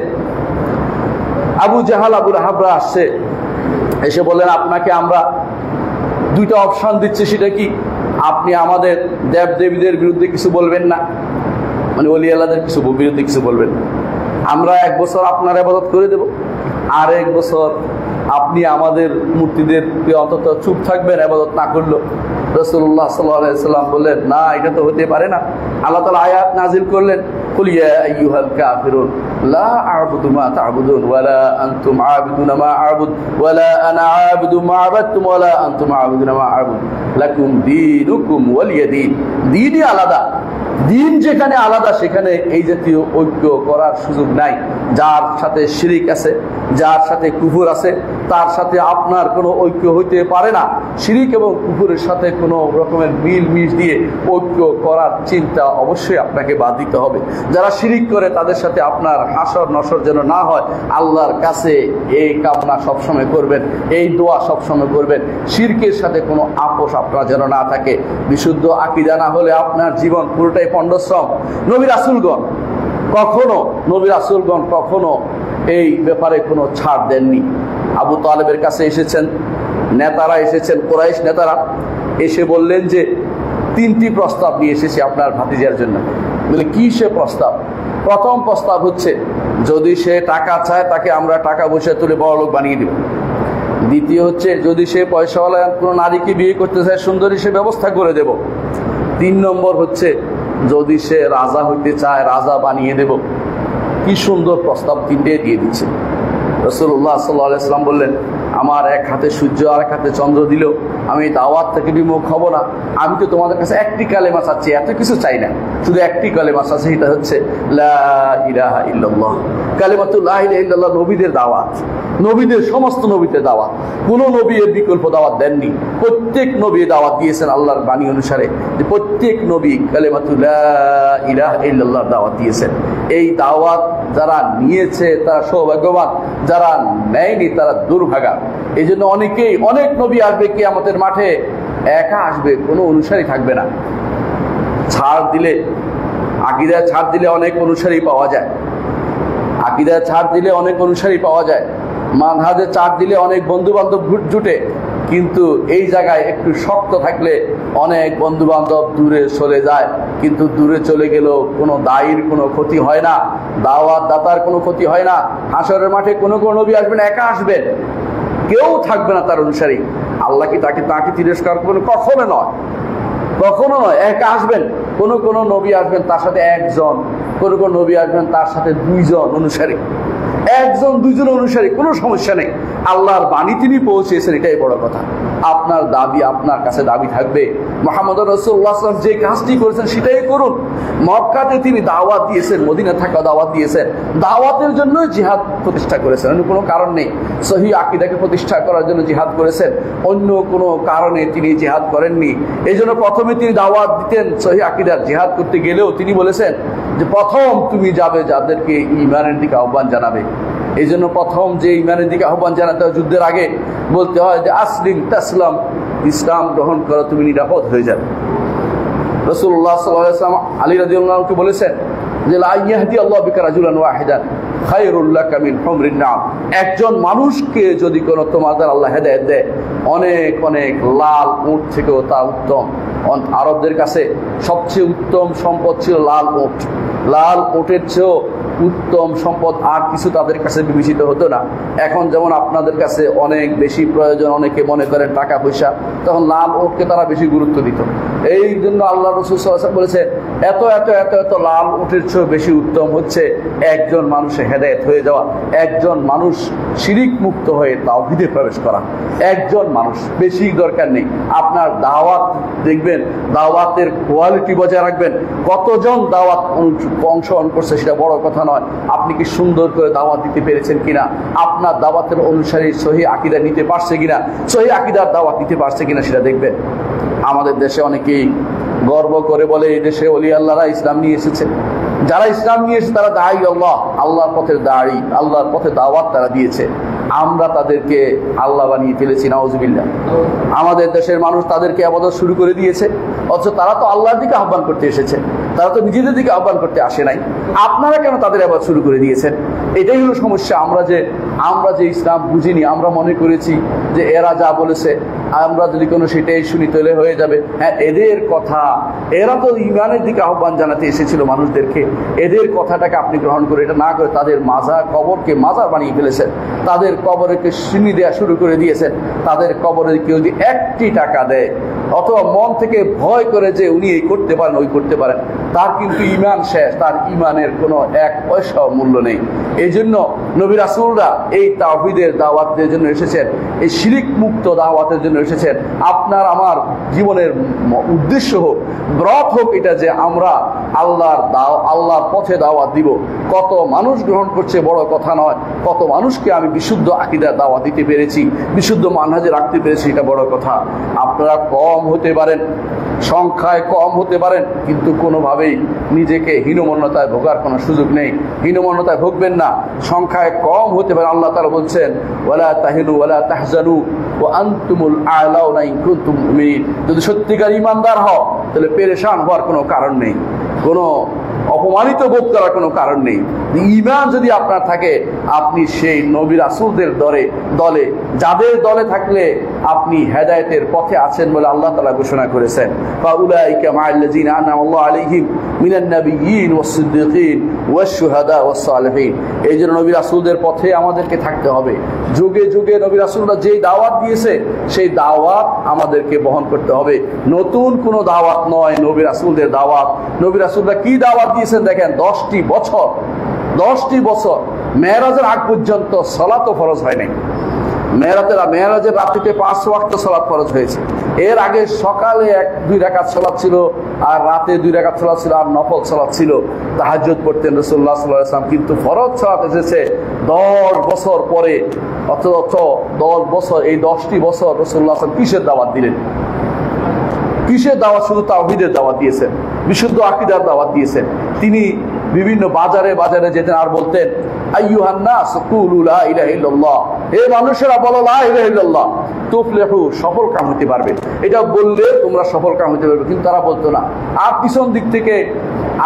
আবু জাহাল আবু লাহাবরা আসছে, এসে বললেন আপনাকে আমরা দুইটা অপশন দিচ্ছি, সেটা কি আপনি আমাদের দেব দেবীদের বিরুদ্ধে কিছু বলবেন না, মানে ওলি আল্লাহদের বিরুদ্ধে কিছু বলবেন না, আমরা 1 বছর আপনার ইবাদত করে দেব, আর 1 বছর আপনি আমাদের মূর্তিদের অন্তত চুপ থাকবেন, ইবাদত না করলো। রাসূলুল্লাহ সাল্লাল্লাহু আলাইহি ওয়াসাল্লাম বললেন না, এটা তো হতে পারে না। আল্লাহ তাআলা আয়াত নাযিল করলেন কুল ইয়া আইয়ুহাল কাফিরুন লা আ'বুদু মা তা'বুদুন ওয়ালা আনতুম আ'বিদুনা মা আ'বুদ ওয়ালা আনা আ'বুদু মা আ'বাদতুম ওয়ালা আনতুম আ'বিদুনা মা আ'বুদ লাকুম দীনুকুম ওয়ালিয়া দীন। দ্বীনই আলাদা, দিন যেখানে আলাদা সেখানে এই জাতীয় ঐক্য করার সুযোগ নাই। যার সাথে শিরিক আছে, যার সাথে কুফর আছে, তার সাথে আপনার কোনো ঐক্য হইতে পারে না। শিরিক এবং কুফরের সাথে কোনো রকমের মিল দিয়ে ঐক্য করার চিন্তা অবশ্যই আপনাকে বাদ দিতে হবে। যারা শিরিক করে তাদের সাথে আপনার হাসর নসর যেন না হয়, আল্লাহর কাছে এই কামনা সবসময় করবেন, এই দোয়া সবসময় করবেন। শিরকের সাথে কোনো আপোষ আপনার যেন না থাকে। বিশুদ্ধ আকীদা না হলে আপনার জীবন পুরোটাই পণ্ডশ্রম। নবী রাসূলগণ কখনো এই ব্যাপারে কোনো ছাড় দেননি। আবু তালেবের কাছে এসেছেন নেতারা, এসেছেন কুরাইশ নেতারা, এসে বললেন যে 3টি প্রস্তাব নিয়ে এসেছি আপনার ভাতিজার জন্য। বলে কি সে প্রস্তাব? প্রথম প্রস্তাব হচ্ছে যদি সে টাকা চায় তাকে আমরা টাকা পয়সা তুলে বড়লোক বানিয়ে দেব। দ্বিতীয় হচ্ছে যদি সে পয়সাওয়ালা কোনো নারীকে বিয়ে করতে চায় সুন্দরী সে ব্যবস্থা করে দেব। 3 নম্বর হচ্ছে যদি সে রাজা হইতে চায় রাজা বানিয়ে দেব। কি সুন্দর প্রস্তাব, 3টে দিয়ে দিচ্ছে। রাসূলুল্লাহ সাল্লাল্লাহু আলাইহি ওয়াসাল্লাম বললেন আমার এক হাতে সূর্য আর এক হাতে চন্দ্র দিল আমি দাওয়াত থেকে বিমুখ হব না। আমি তো তোমাদের কাছে একটি কালেমা চাচ্ছি, এত কিছু চাই না, শুধু একটি কালেমা চাচ্ছি, এটা হচ্ছে লা ইলাহা ইল্লাল্লাহ। কালেমাতুল লা ইলাহা ইল্লাল্লাহ নবীদের দাওয়াত, নবীদের সমস্ত নবীদের দাওয়াত। কোন নবী এর বিকল্প দাওয়াত দেননি। প্রত্যেক নবী দাওয়াত দিয়েছেন আল্লাহর বাণী অনুসারে, যে প্রত্যেক নবী কালেমাতুল লা ইলাহা ইল্লাল্লাহ দাওয়াত দিয়েছেন। এই দাওয়াত যারা নিয়েছে তারা সৌভাগ্যবান, যারা নেয়নি তারা দুর্ভাগা। এই জন্য অনেক নবী আসবে কিয়ামতের মাঠে, একা আসবে, কোনো অনুসারী থাকবে না। ছাড় দিলে, আকীদায় ছাড় দিলে অনেক অনুসারী পাওয়া যায়, আকীদায় ছাড় দিলে অনেক অনুসারী পাওয়া যায়, মানহাজে ছাড় দিলে অনেক বন্ধু বান্ধব জুটে, কিন্তু এই জায়গায় একটু শক্ত থাকলে অনেক বন্ধু বান্ধব দূরে চলে যায়। কিন্তু দূরে চলে গেলেও কোনো দায়ীর কোনো ক্ষতি হয় না, দাওয়াত দাতার কোনো ক্ষতি হয় না। হাসরের মাঠে কোনো নবী আসবেন, একা আসবেন, কেউ থাকবে না তার অনুসারী। আল্লাহ কি তাকে তিরস্কার করবেন? কখনো নয়, কখনো নয়। একা আসবেন, কোন নবী আসবেন তার সাথে 1 জন, কোন নবী আসবেন তার সাথে 2 জন অনুসারী। 1 জন 2 জন অনুসারী, কোনো সমস্যা নেই। আল্লাহর বাণী তিনি পৌঁছেছেন, এটাই বড় কথা। আপনার দাবি, আপনার কাছে দাবি থাকবে। মুহাম্মদ রাসূলুল্লাহ সাল্লাল্লাহু আলাইহি ওয়াসাল্লাম যে কাজটি করেছেন সেটাই করুন। মক্কাতে তিনি দাওয়াত দিয়েছেন, মদিনা থাকা দাওয়াত দিয়েছেন, দাওয়াতের জন্য জিহাদ প্রতিষ্ঠা করেছেন, অন্য কোনো কারণ নেই। সহিহ আকীদাকে প্রতিষ্ঠা করার জন্য জিহাদ করেছেন, অন্য কোনো কারণে তিনি জিহাদ করেননি। এই জন্য প্রথমে তিনি দাওয়াত দিতেন সহিহ আকীদার। জিহাদ করতে গেলেও তিনি বলেছেন যে প্রথম তুমি যাবে যাদেরকে ঈমানের দিকে আহ্বান জানাবে। এই জন্য প্রথম যে ঈমানের দিকে আহ্বান জানাতে হয়, যুদ্ধের আগে বলতে হয় যে আসলিম তাসলাম, ইসলাম গ্রহণ করো, তুমি নিরাপদ হয়ে যাবে। রাসূলুল্লাহ সাল্লাল্লাহু আলাইহি ওয়াসাল্লাম আলী রাদিয়াল্লাহু আনহুকে বলেছেন যে লা ইয়াহদি আল্লাহু বিকা রাজুলান ওয়াহিদান খায়রুল লাকা মিন হুমরিন নাম। একজন মানুষকে যদি কোনো তোমাদের আল্লাহ হেদায়েত দেয়, অনেক অনেক লাল উট থেকেও তা উত্তম। আরবদের কাছে সবচেয়ে উত্তম সম্পদ ছিল লাল উট। লাল উটের চেয়েও উত্তম সম্পদ আর কিছু তাদের কাছে বিবেচিত হতো না। এখন যেমন আপনাদের কাছে অনেক বেশি প্রয়োজন, অনেকে মনে করেন টাকা পয়সা, তখন লাল উটকে তারা বেশি গুরুত্ব দিত। এই জন্য আল্লাহ রাসূল সাল্লাল্লাহু আলাইহি ওয়াসাল্লাম বলেছে এত এত এত এত লাল উটের চেয়েও বেশি উত্তম হচ্ছে একজন মানুষের হেদায়েত হয়ে যাওয়া, একজন মানুষ শিরিক মুক্ত হয়ে তাওহীদে প্রবেশ করা। একজন মানুষ, বেশি দরকার নেই। আপনার দাওয়াত দেখবেন, দাওয়াতের কোয়ালিটি বজায় রাখবেন। কতজন দাওয়াত অংশগ্রহণ করছে সেটা বড় কথা নয়, আপনি কি সুন্দর করে দাওয়াত দিতে পেরেছেন কিনা, আপনার দাওয়াতের অনুসারী সহিহ আকীদা নিতে পারছে কিনা, সহিহ আকীদার দাওয়াত দিতে পারছে কিনা সেটা দেখবেন। আমাদের দেশে অনেকেই গর্ব করে বলে এই দেশে ওলি আল্লাহরা ইসলাম নিয়ে এসেছে। যারা ইসলাম নিয়ে এসেছে তারা দাঈ আল্লাহ, আল্লাহর পথের দাড়ি, আল্লাহর পথে দাওয়াত তারা দিয়েছে। আমরা তাদেরকে আল্লাহ বানিয়ে ফেলেছি, নাউজুবিল্লাহ। আমাদের দেশের মানুষ তাদেরকে ইবাদত শুরু করে দিয়েছে, অথচ তারা তো আল্লাহর দিকে আহ্বান করতে এসেছে, তারা তো নিজেদের দিকে আহ্বান করতে আসে নাই। আপনারা কেন তাদের ইবাদত শুরু করে দিয়েছেন? এটাই হলো সমস্যা। আমরা যে ইসলাম বুঝিনি, আমরা মনে করেছি যে এরা যা বলেছে আমরা যদি কোনো সেটাই শুনি তাহলে হয়ে যাবে। হ্যাঁ, এদের কথা, এরা তো ঈমানের দিকে আহ্বান জানাতে এসেছিল মানুষদেরকে, এদের কথাটাকে আপনি গ্রহণ করে এটা না করে তাদের মাজার, কবরকে মাজার বানিয়ে ফেলেছেন, তাদের কবরকে সিঁড়ি দেওয়া শুরু করে দিয়েছেন। তাদের কবরে কেউ যদি একটি টাকা দেয় অথবা মন থেকে ভয় করে যে উনি এই করতে পারেন ওই করতে পারেন, তার কিন্তু ঈমান শেষ, তার ঈমানের কোনো এক পয়সাও মূল্য নেই। এই জন্য নবী রাসূলরা এই তাওহীদের দাওয়াতের জন্য এসেছেন, এই শিরিক মুক্ত দাওয়াতের জন্য এসেছেন। আপনার আমার জীবনের উদ্দেশ্য হোক, ব্রত হোক এটা যে আমরা আল্লাহর পথে দাওয়াত দিব। কত মানুষ গ্রহণ করছে বড় কথা নয়, কত মানুষকে আমি বিশুদ্ধ আকীদার দাওয়াত দিতে পেরেছি, বিশুদ্ধ মানহাজে রাখতে পেরেছি, এটা বড় কথা। আপনারা কম হতে পারেন, সংখ্যায় কম হতে পারেন, কিন্তু কোনোভাবেই নিজেকে হীনমন্যতায় ভোগার কোনো সুযোগ নেই। হীনমন্যতায় ভুগবেন না, সংখ্যায় কম হতে পারে। আল্লাহ তাআলা বলছেন ওয়ালা তাহিনু ওয়ালা তাহজানু ওয়া আনতুমুল আ'লাউনা ইন কুনতুম মুমিনিন। যদি সত্যিকার ঈমানদার হও তাহলে পেরেশান হওয়ার কোনো কারণ নেই, কোনো অপমানিত বোধ করার কোনো কারণ নেই। ঈমান যদি আপনার থাকে, আপনি সেই নবী রাসূলদের দলে, যাদের দলে থাকলে আপনি হেদায়েতের পথে আছেন বলে আল্লাহ তাআলা ঘোষণা করেছেন। ফাউলাইকা মা'আল্লাযীনা আন'আমা আল্লাহু আলাইহিম মিনান নাবিয়্যিন ওয়াস-সিদ্দীকিন ওয়াশ-শুহাদা ওয়াস-সালিহিন। এই জন্য নবী রাসূলদের পথে আমাদেরকে থাকতে হবে। যুগে যুগে নবী রাসূলরা যেই দাওয়াত দিয়েছে সেই দাওয়াত আমাদেরকে বহন করতে হবে। নতুন কোনো দাওয়াত নয়, নবী রাসূলদের দাওয়াত। নবী রাসূলরা কি দাওয়াত দিয়েছেন দেখেন, 10টি বছর মেরাজের আগ পর্যন্ত সালাতও ফরজ হয় নাই। মেরাজের রাত্রিতে 5 ওয়াক্ত সালাত ফরজ হয়েছে। এর আগে সকালে 1-2 রাকাত সালাত ছিল, আর রাতে 2 রাকাত সালাত ছিল, আর নফল সালাত ছিল। তাহাজ্জুদ পড়তেন রাসূলুল্লাহ সাল্লাল্লাহু আলাইহি ওয়াসাল্লাম। কিন্তু ফরজ সালাত এসেছে 10 বছর পরে। অথচ 10 বছর, এই 10টি বছর রাসূলুল্লাহ সাল্লাল্লাহু আলাইহি ওয়াসাল্লাম কিসের দাওয়াত দিলেন? কিসের দাওয়াত? শুধু তাওহীদের দাওয়াত দিয়েছেন, বিশুদ্ধ আকীদার দাওয়াত দিয়েছেন। তিনি বিভিন্ন বাজারে যেতেন আর বলতেন আইয়ুহান নাস কুলু লা ইলাহা ইল্লাল্লাহ, হে মানুষেরা বলো লা ইলাহা ইল্লাল্লাহ তুফলিহু, সফল কাম হতে পারবে। এটা বললে তোমরা সফল কাম হতে পারবে। কিন্তু তারা বলতো না। আর পিছন দিক থেকে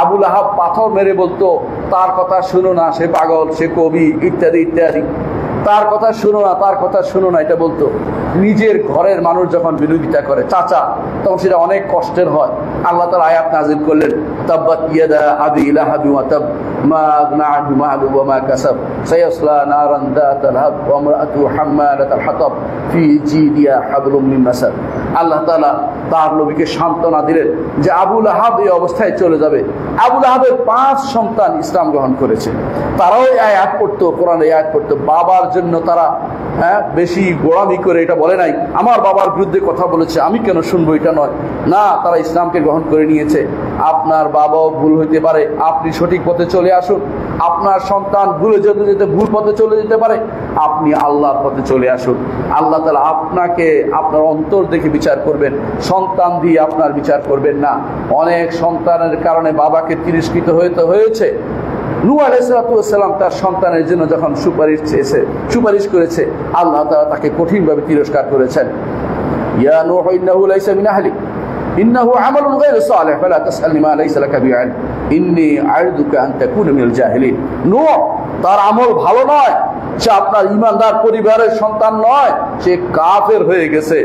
আবু লাহাব পাথর মেরে বলতো তার কথা শুনো না, সে পাগল, সে কবি, ইত্যাদি ইত্যাদি। তার কথা শুনো না, এটা বলতো। নিজের ঘরের মানুষ যখন বিরোধিতা করে চাচা, তখন সেটা অনেক কষ্টের হয়। আল্লাহ তাআলা আয়াত নাযিল করলেন তাব্বাত ইয়াদা আবি লাহাব ওয়া তাব মা আগনা আনহু মালুহু ওয়া মা কাসাব সায়াসলা নারান যাতাল হাব ওয়া ইমরাতুহু হাম্মালাতাল হাতাব ফি জিদিহা হাবলুম মিন মাসাদ। আল্লাহ তাআলা তার নবীকে সান্ত্বনা দিলেন যে আবু লাহাব এই অবস্থায় চলে যাবে। আবু লাহাবের 5 সন্তান ইসলাম গ্রহণ করেছে, তারাও এই আয়াত পড়তো, কোরআনে আয়াত পড়তো। বাবার জন্য তারা বেশি গোড়ামি করে এটা বলে নাই, আমার বাবার বিরুদ্ধে কথা বলেছে আমি কেন শুনবো, এটা নয়। না, তারা ইসলামকে গ্রহণ করে নিয়েছে। আপনার বাবাও ভুল হইতে পারে, আপনি সঠিক পথে চলে আসুন। আপনার সন্তান ভুলে যেতে যেতে ভুল পথে চলে যেতে পারে, আপনি আল্লাহর পথে চলে আসুন। আল্লাহ তাআলা আপনাকে আপনার অন্তর দেখে বিচার করবেন, সন্তান দিয়ে আপনার বিচার করবেন না। অনেক সন্তানের কারণে বাবাকে তিরস্কৃত হয়েছে। নূহ আলাইহিস সালাম তার সন্তানের জন্য যখন সুপারিশ করেছে, আল্লাহ তাআলা তাকে কঠিনভাবে তিরস্কার করেছেন। ইয়া নূহ ইন্নাহু লাইসা মিন আহলিক ইন্নাহু আমালুন গায়রু সালিহ ফালা তাসআলনি মা লাইসা লাকা বিইলম ইন্নী আ'ইদুকা আন তাকুনা মিনাল জাহিলিন। নূহ, তার আমল ভালো নয়, সে আপনার ঈমানদার পরিবারের সন্তান নয়, সে কাফের হয়ে গেছে।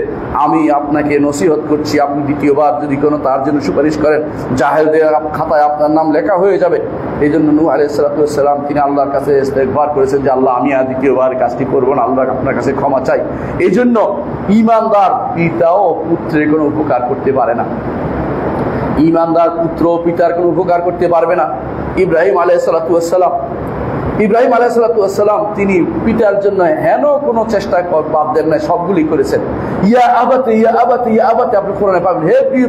আমি আপনাকে নসিহত করছি, আপনি দ্বিতীয়বার যদি কোনো তার জন্য সুপারিশ করেন, জাহেলদের খাতায় আপনার নাম লেখা হয়ে যাবে। এই জন্য নূহ আলাইহিস সালাম তিনি আল্লাহর কাছে ইস্তেগফার করেছেন যে আল্লাহ, আমি আর দ্বিতীয়বার কাজটি করবো না, আল্লাহ আপনার কাছে ক্ষমা চাই। এই জন্য ঈমানদার পিতাও পুত্রের কোনো উপকার করতে পারে না, ঈমানদার পুত্র পিতার কোনো উপকার করতে পারবে না। ইব্রাহিম আলাইহিস সালাম তিনি পিতার জন্য হেন কোনো চেষ্টা বাদ দেন না, সবগুলি করেছেন। ইয়া আবাতে ইয়া আবাতে ইয়া আবাতে আপনি কোরআনে পাবেন, হে প্রিয়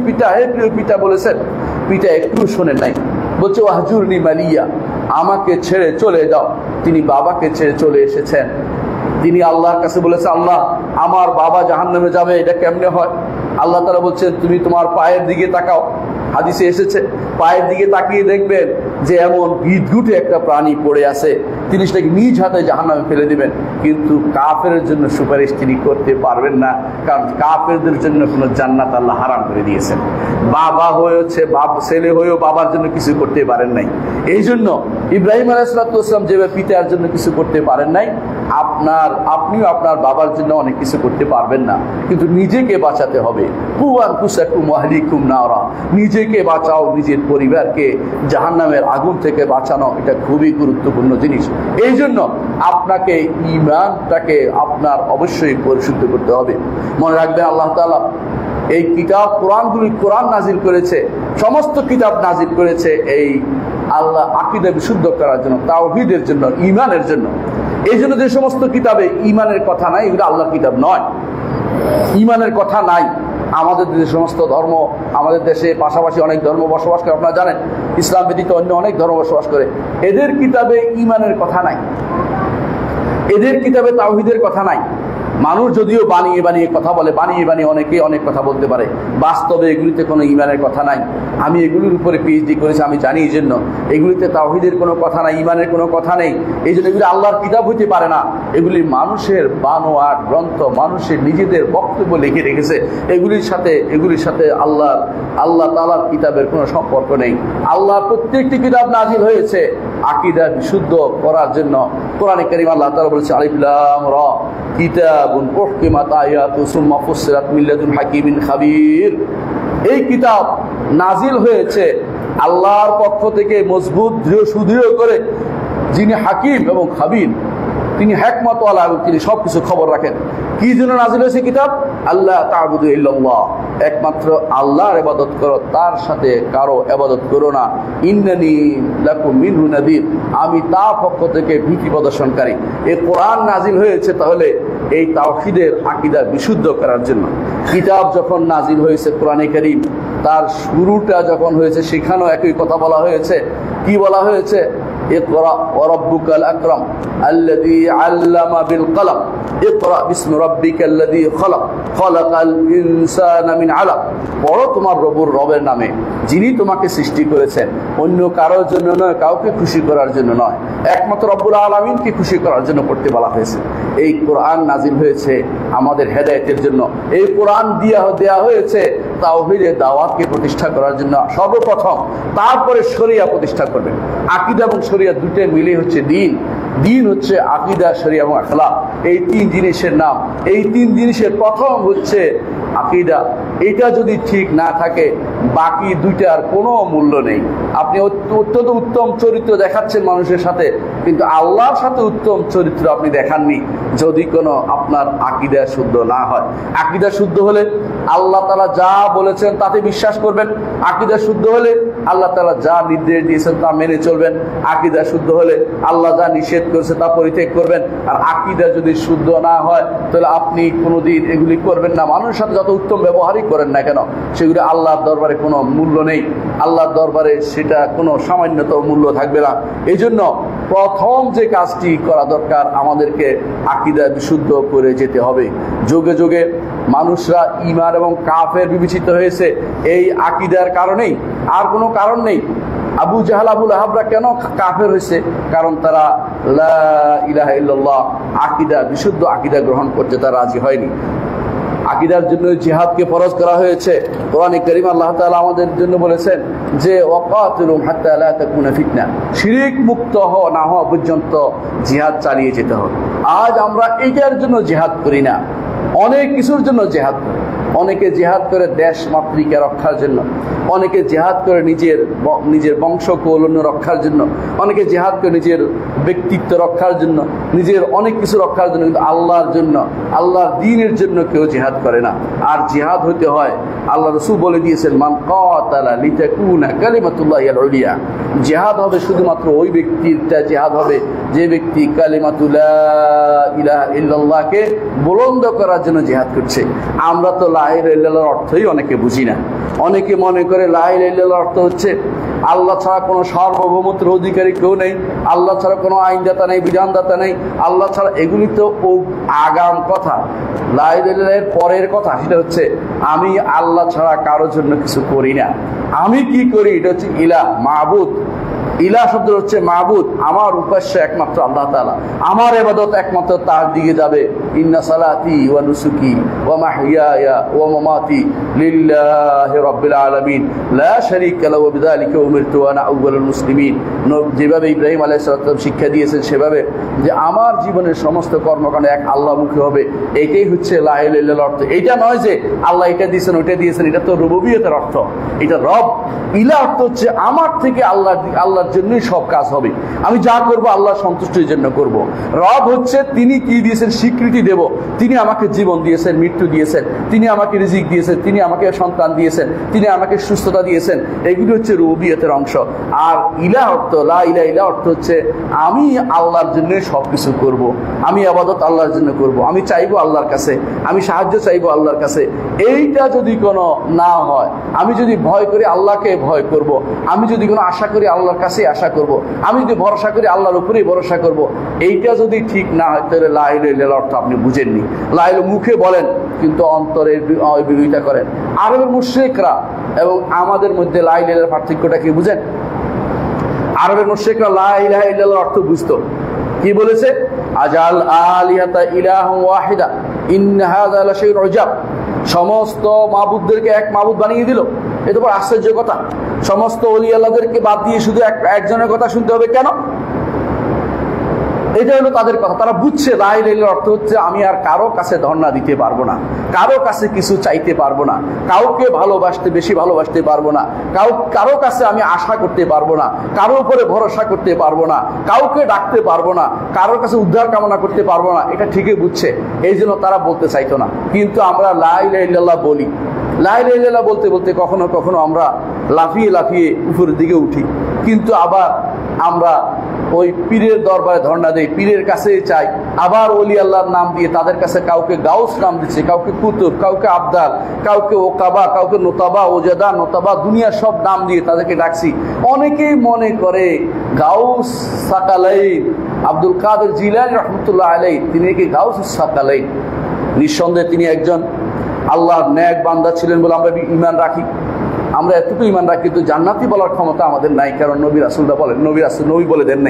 পিতা বলেছেন। পিতা একটু শোনেন নাই, বলছে ওয়াহজুরনি মালিয়া, আমাকে ছেড়ে চলে যাও। তিনি বাবাকে ছেড়ে চলে এসেছেন। তিনি আল্লাহর কাছে বলেছে, আল্লাহ, আমার বাবা জাহান্নামে যাবে, এটা কেমনে হয়? আল্লাহ তাআলা বলছেন, তুমি তোমার পায়ের দিকে তাকাও। হাদিসে এসেছে, পায়ের দিকে তাকিয়ে দেখবেন যে এমন বিদ্যুটে একটা প্রাণী পড়ে আছে, তিনি সেটাকে নিজ হাতে জাহান্নামে ফেলে দিবেন। কিন্তু কাফেরের জন্য সুপারিশ তিনি করতে পারবেন না, কারণ কাফেরদের জন্য কোনো জান্নাত আল্লাহ হারাম করে দিয়েছেন। বাবা হয়েছে, ছেলে হয়েও বাবার জন্য কিছু করতে পারেন নাই। এই জন্য ইব্রাহিম আলাইহিস সালাম যেভাবে পিতার জন্য কিছু করতে পারেন নাই, আপনিও আপনার বাবার জন্য অনেক কিছু করতে পারবেন না, কিন্তু নিজেকে বাঁচাতে হবে। নিজেকে বাঁচাও, নিজের পরিবারকে জাহান্নামের আগুন থেকে বাঁচানো, এটা খুবই গুরুত্বপূর্ণ জিনিস। এই জন্য আপনাকে ঈমানটাকে আপনার অবশ্যই পরিশুদ্ধ করতে হবে। মনে রাখবেন, আল্লাহ তাআলা এই কিতাব কোরআন নাজিল করেছে, সমস্ত কিতাব নাজিল করেছে এই আল্লাহ আকীদা বিশুদ্ধ করার জন্য, তাওহীদের জন্য, ঈমানের জন্য। এই জন্য যে সমস্ত কিতাবে ঈমানের কথা নাই, এগুলো আল্লাহর কিতাব নয়, ঈমানের কথা নাই। আমাদের যে সমস্ত ধর্ম, আমাদের দেশে পাশাপাশি অনেক ধর্ম বসবাস করে, আপনারা জানেন, ইসলাম ব্যতীত অন্য অনেক ধর্ম বসবাস করে। এদের কিতাবে ঈমানের কথা নাই, এদের কিতাবে তাওহীদের কথা নাই। মানুষ যদিও বানিয়ে বানিয়ে কথা বলে, বানিয়ে বানিয়ে অনেকে অনেক কথা বলতে পারে, বাস্তবে এগুলিতে কোনো ঈমানের কথা নাই। আমি এগুলির উপরে পিএইচডি করেছি, আমি জানি এই জন্য এগুলিতে তাওহীদের কোনো কথা নাই, ঈমানের কোনো কথা নেই। এই জন্য এগুলি আল্লাহর কিতাব হইতে পারে না। এগুলি মানুষের বানোয়াট গ্রন্থ, মানুষের নিজেদের বক্তব্য লিখে রেখেছে। এগুলির সাথে আল্লাহ তাআলার কিতাবের কোনো সম্পর্ক নেই। আল্লাহর প্রত্যেকটি কিতাব নাজিল হয়েছে আকীদা বিশুদ্ধ করার জন্য। কোরআনে কারীম আল্লাহ তাআলা বলেছে, আলিফ লাম রা কিতাবুন উহকিমাত আয়াতু সুম্মা ফুসসিলাত মিন লাদুন হাকিমিন খাবীর। এই কিতাব নাজিল হয়েছে আল্লাহর পক্ষ থেকে, মজবুত সুদৃঢ় করে, যিনি হাকিম এবং খাবীর, তিনি হিকমতওয়ালা এবং তিনি সবকিছু খবর রাখেন। কি জন্য নাজিল হয়েছে কিতাব? আল্লাহ তা'বুদু ইল্লাল্লাহ, একমাত্র আল্লাহর ইবাদত করো, তার সাথে কারো ইবাদত করো না। ইন্নানি লাকুম মিনহু নাযীর, আমি তার পক্ষ থেকে ভীতি প্রদর্শনকারী। এই কোরআন নাজিল হয়েছে তাহলে এই তাওহীদের আকীদা বিশুদ্ধ করার জন্য। কিতাব যখন নাজিল হয়েছে কোরআনে কারীম, তার শুরুটা যখন হয়েছে সেখানেও একই কথা বলা হয়েছে। কি বলা হয়েছে? ইকরা ওয়া রাব্বুকাল আকরাম আল্লাযী আল্লামা বিল কলম ইকরা বিসমি রাব্বিকাল্লাযী খলাক খলাকাল ইনসানা মিন আলাক। পড়ো তোমার রবের নামে, যিনি তোমাকে সৃষ্টি করেছেন। অন্য কারোর জন্য নয়, কাউকে খুশি করার জন্য নয়, একমাত্র রব্বুল আলামিনকে খুশি করার জন্য পড়তে বলা হয়েছে। এই কোরআন নাজিল হয়েছে আমাদের হেদায়েতের জন্য। এই কোরআন দেয়া হয়েছে তাওহীদের দাওয়াতকে প্রতিষ্ঠা করার জন্য সর্বপ্রথম, তারপরে শরিয়া প্রতিষ্ঠা করবেন। আকীদা এবং শরিয়া দুটো মিলে হচ্ছে দ্বীন। দ্বীন হচ্ছে আকীদা, শরিয়া এবং আখলাক। এই তিন জিনিসের নাম। এই তিন জিনিসের প্রথম হচ্ছে আকীদা। এটা যদি ঠিক না থাকে, বাকি দুইটার কোনো মূল্য নেই। আপনি অত্যন্ত উত্তম চরিত্র দেখাচ্ছেন মানুষের সাথে, কিন্তু আল্লাহর সাথে উত্তম চরিত্র আপনি দেখাননি, যদি কোনো আপনার আকীদা শুদ্ধ না হয়। আকীদা শুদ্ধ হলে আল্লাহ তাআলা যা বলেছেন তাতে বিশ্বাস করবেন। আকীদা শুদ্ধ হলে আল্লাহ তাআলা যা নির্দেশ দিয়েছেন তা মেনে চলবেন। আকীদা শুদ্ধ হলে আল্লাহ যা নিষেধ করেছে তা পরিত্যাগ করবেন। আর আকীদা যদি শুদ্ধ না হয় তাহলে আপনি কোনোদিন এগুলি করবেন না। মানুষের সাথে যত উত্তম ব্যবহারই করেন না কেন, সেগুলি আল্লাহর দরবারে কোনো মূল্য নেই। আল্লাহর দরবারে সেটা কোনো সামান্যতম মূল্য থাকবে না। এই জন্য প্রথম যে কাজটি করা দরকার, আমাদেরকে আকীদা বিশুদ্ধ করে যেতে হবে। যুগে যুগে মানুষরা ঈমান এবং কাফের বিবেচিত হয়েছে এই আকীদার কারণেই, আর কোনো কারণ নেই। আবু জাহাল, আবু লাহাবরা কেন কাফের হয়েছে? কারণ তারা লা ইলাহা ইল্লাল্লাহ আকীদা, বিশুদ্ধ আকীদা গ্রহণ করতে তারা রাজি হয়নি। আকীদার জন্য জিহাদকে ফরজ করা হয়েছে। কোরআনে কারীম আল্লাহ তাআলা আমাদের জন্য বলেছেন যে ওয়াকাতিলুহুম হাত্তা লা তাকুনা ফিতনা, শিরক মুক্ত না হওয়া পর্যন্ত জিহাদ চালিয়ে যেতে হবে। আজ আমরা এইটার জন্য জিহাদ করি না, অনেক কিছুর জন্য জিহাদ করি। অনেকে জিহাদ করে দেশ মাতৃকা রক্ষার জন্য, অনেকে জিহাদ করে নিজের বংশ কৌলন্য রক্ষার জন্য, অনেকে জিহাদ করে নিজের ব্যক্তিত্ব রক্ষার জন্য, নিজের অনেক কিছু রক্ষার জন্য। কিন্তু আল্লাহর জন্য, আল্লাহর দ্বীনের জন্য কেউ জিহাদ করে না। আর জিহাদ হতে হয়, আল্লাহ রাসূল বলে দিয়েছেন, মান কাতালা লিতাকুনা কালিমাতুল্লাহিল উলিয়া। জিহাদ হবে শুধুমাত্র ওই ব্যক্তিরটা জিহাদ হবে যে ব্যক্তি কালিমাতুল লা ইলাহা ইল্লাল্লাহকে বুলন্দ করার জন্য জিহাদ করছে। আমরা তো লা ইলাহা ইল্লাল্লাহর অর্থই অনেকে বুঝি না। অনেকে মনে করে লা ইলাহা ইল্লাল্লাহর অর্থ হচ্ছে আল্লাহ ছাড়া কোনো সার্বভৌমত্বের অধিকারী কেউ নেই, আল্লাহ ছাড়া কোনো আইনদাতা নেই, বিধানদাতা নেই, আল্লাহ ছাড়া। এগুলি তো আগাম কথা। লা ইলাহা ইল্লাল্লাহর পরের কথা সেটা হচ্ছে আমি আল্লাহ ছাড়া কারোর জন্য কিছু করি না। আমি কি করি এটা হচ্ছে ইলাহ, মাবুদ। ইলাহ শব্দ হচ্ছে মাবুদ, আমার উপাস্য একমাত্র আল্লাহ তাআলা, আমার ইবাদত একমাত্র তার দিকে যাবে। ইন্না সালাতি ওয়া নুসুকি ওয়া মাহইয়ায়া ওয়া মামাতি লিল্লাহি রাব্বিল আলামিন লা শারীকা লাহু ওয়া বিযালিকা উমিরতু ওয়া আনা আউয়ালুল মুসলিমিন। যেভাবে ইব্রাহিম আলাইহিস সালাম শিক্ষা দিয়েছেন সেভাবে যে আমার জীবনের সমস্ত কর্মকাণ্ড এক আল্লাহমুখী হবে, এটাই হচ্ছে লা ইলাহা ইল্লাল্লাহর অর্থ। এইটা নয় যে আল্লাহ এটা দিয়েছেন ওইটা দিয়েছেন, এটা তো রুবুবিয়তের অর্থ, এটা রব। ইলাহ অর্থ হচ্ছে আমার থেকে আল্লাহর জন্যই সব কাজ হবে, আমি যা করব আল্লাহর সন্তুষ্টির জন্য করব। রব হচ্ছে তিনি কি দিয়েছেন স্বীকৃতি দেব, তিনি আমাকে জীবন দিয়েছেন, মৃত্যু দিয়েছেন, তিনি আমাকে রিজিক দিয়েছেন, তিনি আমাকে সন্তান দিয়েছেন, তিনি আমাকে সুস্থতা দিয়েছেন। এগুলো হচ্ছে রুবুবিয়তের অংশ। আর ইলাহ অর্থ, লা ইলাহা ইল্লাল্লাহ অর্থ হচ্ছে আমি আল্লাহর জন্য সবকিছু করব, আমি ইবাদত আল্লাহর জন্য করব, আমি চাইবো আল্লাহর কাছে, আমি সাহায্য চাইবো আল্লাহর কাছে। এইটা যদি কোনো না হয়, আমি যদি ভয় করি আল্লাহকে ভয় করব, আমি যদি কোনো আশা করি আল্লাহর কাছে আশা করব, আমি যদি ভরসা করি আল্লাহর উপরেই ভরসা করব, এইটা যদি ঠিক না হয় তাহলে লা ইলাহা ইল্লাল্লাহ অর্থ আপনি বুঝেননি। লা ইলাহা মুখে বলেন কিন্তু অন্তরের বিরোধিতা করেন। আরবের মুশরিকরা এবং আমাদের মধ্যে লা ইলাহা ইল্লাল্লাহর পার্থক্যটা কি বুঝেন? আরবের মুশরিকরা লা ইলাহা ইল্লাল্লাহর অর্থ বুঝতো। কি বলেছে? আজাল আলিহাতা ইলাহা ওয়াহিদা ইন্না হাযা লাশাইউন উজাব। সমস্ত মাবুদদেরকে এক মাবুদ বানিয়ে দিল। এটা বড় আশ্চর্য কথা। সমস্ত ওলি আল্লাহদেরকে বাদ দিয়ে শুধু একজনের কথা শুনতে হবে কেন? এটা হলো তাদের কথা। তারা বুঝছে লা ইলাহা ইল্লাল্লাহর অর্থ হচ্ছে আমি আর কারো কাছে ধর্ণা দিতে পারবো না, কারো কাছে কিছু চাইতে পারবো না, কাউকে বেশি ভালোবাসতে পারবো না, কারো কাছে আমি আশা করতে পারবো না, কারো উপরে ভরসা করতে পারবো না, কাউকে ডাকতে পারবো না, কারোর কাছে উদ্ধার কামনা করতে পারবো না। এটা ঠিকই বুঝছে, এই জন্য তারা বলতে চাইতো না। কিন্তু আমরা লা ইলাহা ইল্লাল্লাহ বলি। লা ইলাহা ইল্লাল্লাহ বলতে বলতে কখনো কখনো আমরা লাফিয়ে লাফিয়ে উপরের দিকে উঠি, কিন্তু আবার আমরা ওই পীরের দরবারে ধর্ণা দেই, পীরের কাছে চাই। আবার ওলি আল্লাহর নাম দিয়ে তাদের কাছে কাউকে গাউস নাম দিচ্ছে, কাউকে কুতুব, কাউকে আবদাল, কাউকে ওকাবা, কাউকে নোতাবা, ওজাদা, নোতাবা, দুনিয়ার সব নাম দিয়ে তাদেরকে ডাকছি। অনেকেই মনে করে গাউস সাকালাইন, আব্দুল কাদের জিলানী রহমতুল্লাহ আলাইহি, তিনি কি গাউস সাকালাইন? নিঃসন্দেহে তিনি একজন আল্লাহর নেক বান্দা ছিলেন বলে আমরা ঈমান রাখি। আমরা এতটুকু ঈমান রাখি, কিন্তু জান্নাতি বলার ক্ষমতা আমাদের নাই, কারণ নবী রাসূলরা বলেন, নবী বলে দেন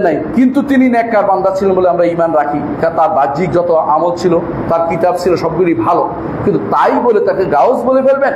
নাই। কিন্তু তিনি নেককার বান্দা ছিলেন বলে আমরা ঈমান রাখি। তার বাহ্যিক যত আমল ছিল, তার কিতাব ছিল, সবগুলি ভালো, কিন্তু তাই বলে তাকে গাউস বলে ফেলবেন,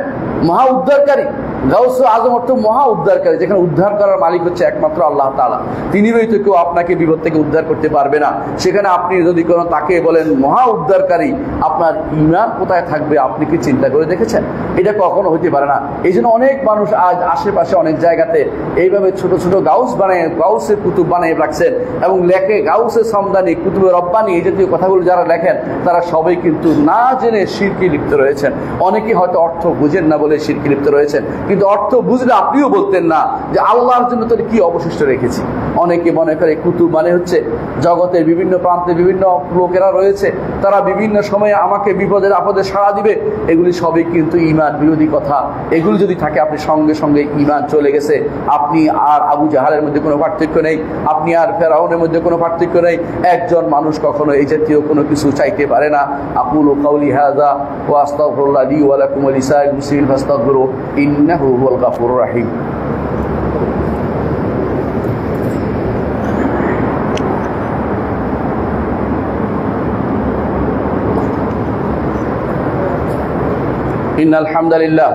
মহা উদ্ধারকারী? গাউসে আজম অর্থ মহা উদ্ধারকারী, যেখানে উদ্ধার করার মালিক হচ্ছে একমাত্র আল্লাহ তাআলা। তিনি ব্যতীত কেউ আপনাকে বিপদ থেকে উদ্ধার করতে পারবে না। সেখানে আপনি যদি কোনো তাকে বলেন মহা উদ্ধারকারী, আপনার ঈমান কোথায় থাকবে আপনি কি চিন্তা করে দেখেছেন? এটা কখনো হতে পারে না। এই জন্য অনেক মানুষ আজ আশেপাশে অনেক জায়গাতে এইভাবে ছোট ছোট গাউস বানিয়ে, গাউসের কুতুব বানিয়ে রাখছেন এবং লেখে গাউসে সামদানি, কুতুবে রব্বানি, এই জাতীয় কথাগুলো যারা লেখেন তারা সবাই কিন্তু না জেনে শিরকে লিপ্ত রয়েছেন। অনেকে হয়তো অর্থ বুঝেন না বলে শিরকে লিপ্ত রয়েছেন, কিন্তু অর্থ বুঝলে আপনিও বলতেন না যে আল্লাহর জন্য তোর কি অবশিষ্ট রেখেছি। অনেকে মনে করে কুতুব মানে হচ্ছে জগতের বিভিন্ন প্রান্তে বিভিন্ন লোকেরা রয়েছে, তারা বিভিন্ন সময়ে আমাকে বিপদের আপদে সাড়া দিবে। এগুলি সবই কিন্তু ঈমান বিরোধী কথা। এগুলি যদি থাকে আপনি সঙ্গে সঙ্গে ঈমান চলে গেছে। আপনি আর আবু জাহালের মধ্যে কোনো পার্থক্য নেই, আপনি আর ফেরাউনের মধ্যে কোনো পার্থক্য নেই। একজন মানুষ কখনো এই জাতীয় কোনো কিছু চাইতে পারে না। আকুলু কাউলি হাযা ওয়া আস্তাগফিরুল্লাহ লি ওয়া লাকুম ওয়া লিসাইরিল মুসলিমিন ফাস্তাগফিরু ইন্নাহু হুয়াল গাফুরুর রাহিম। إن الحمد لله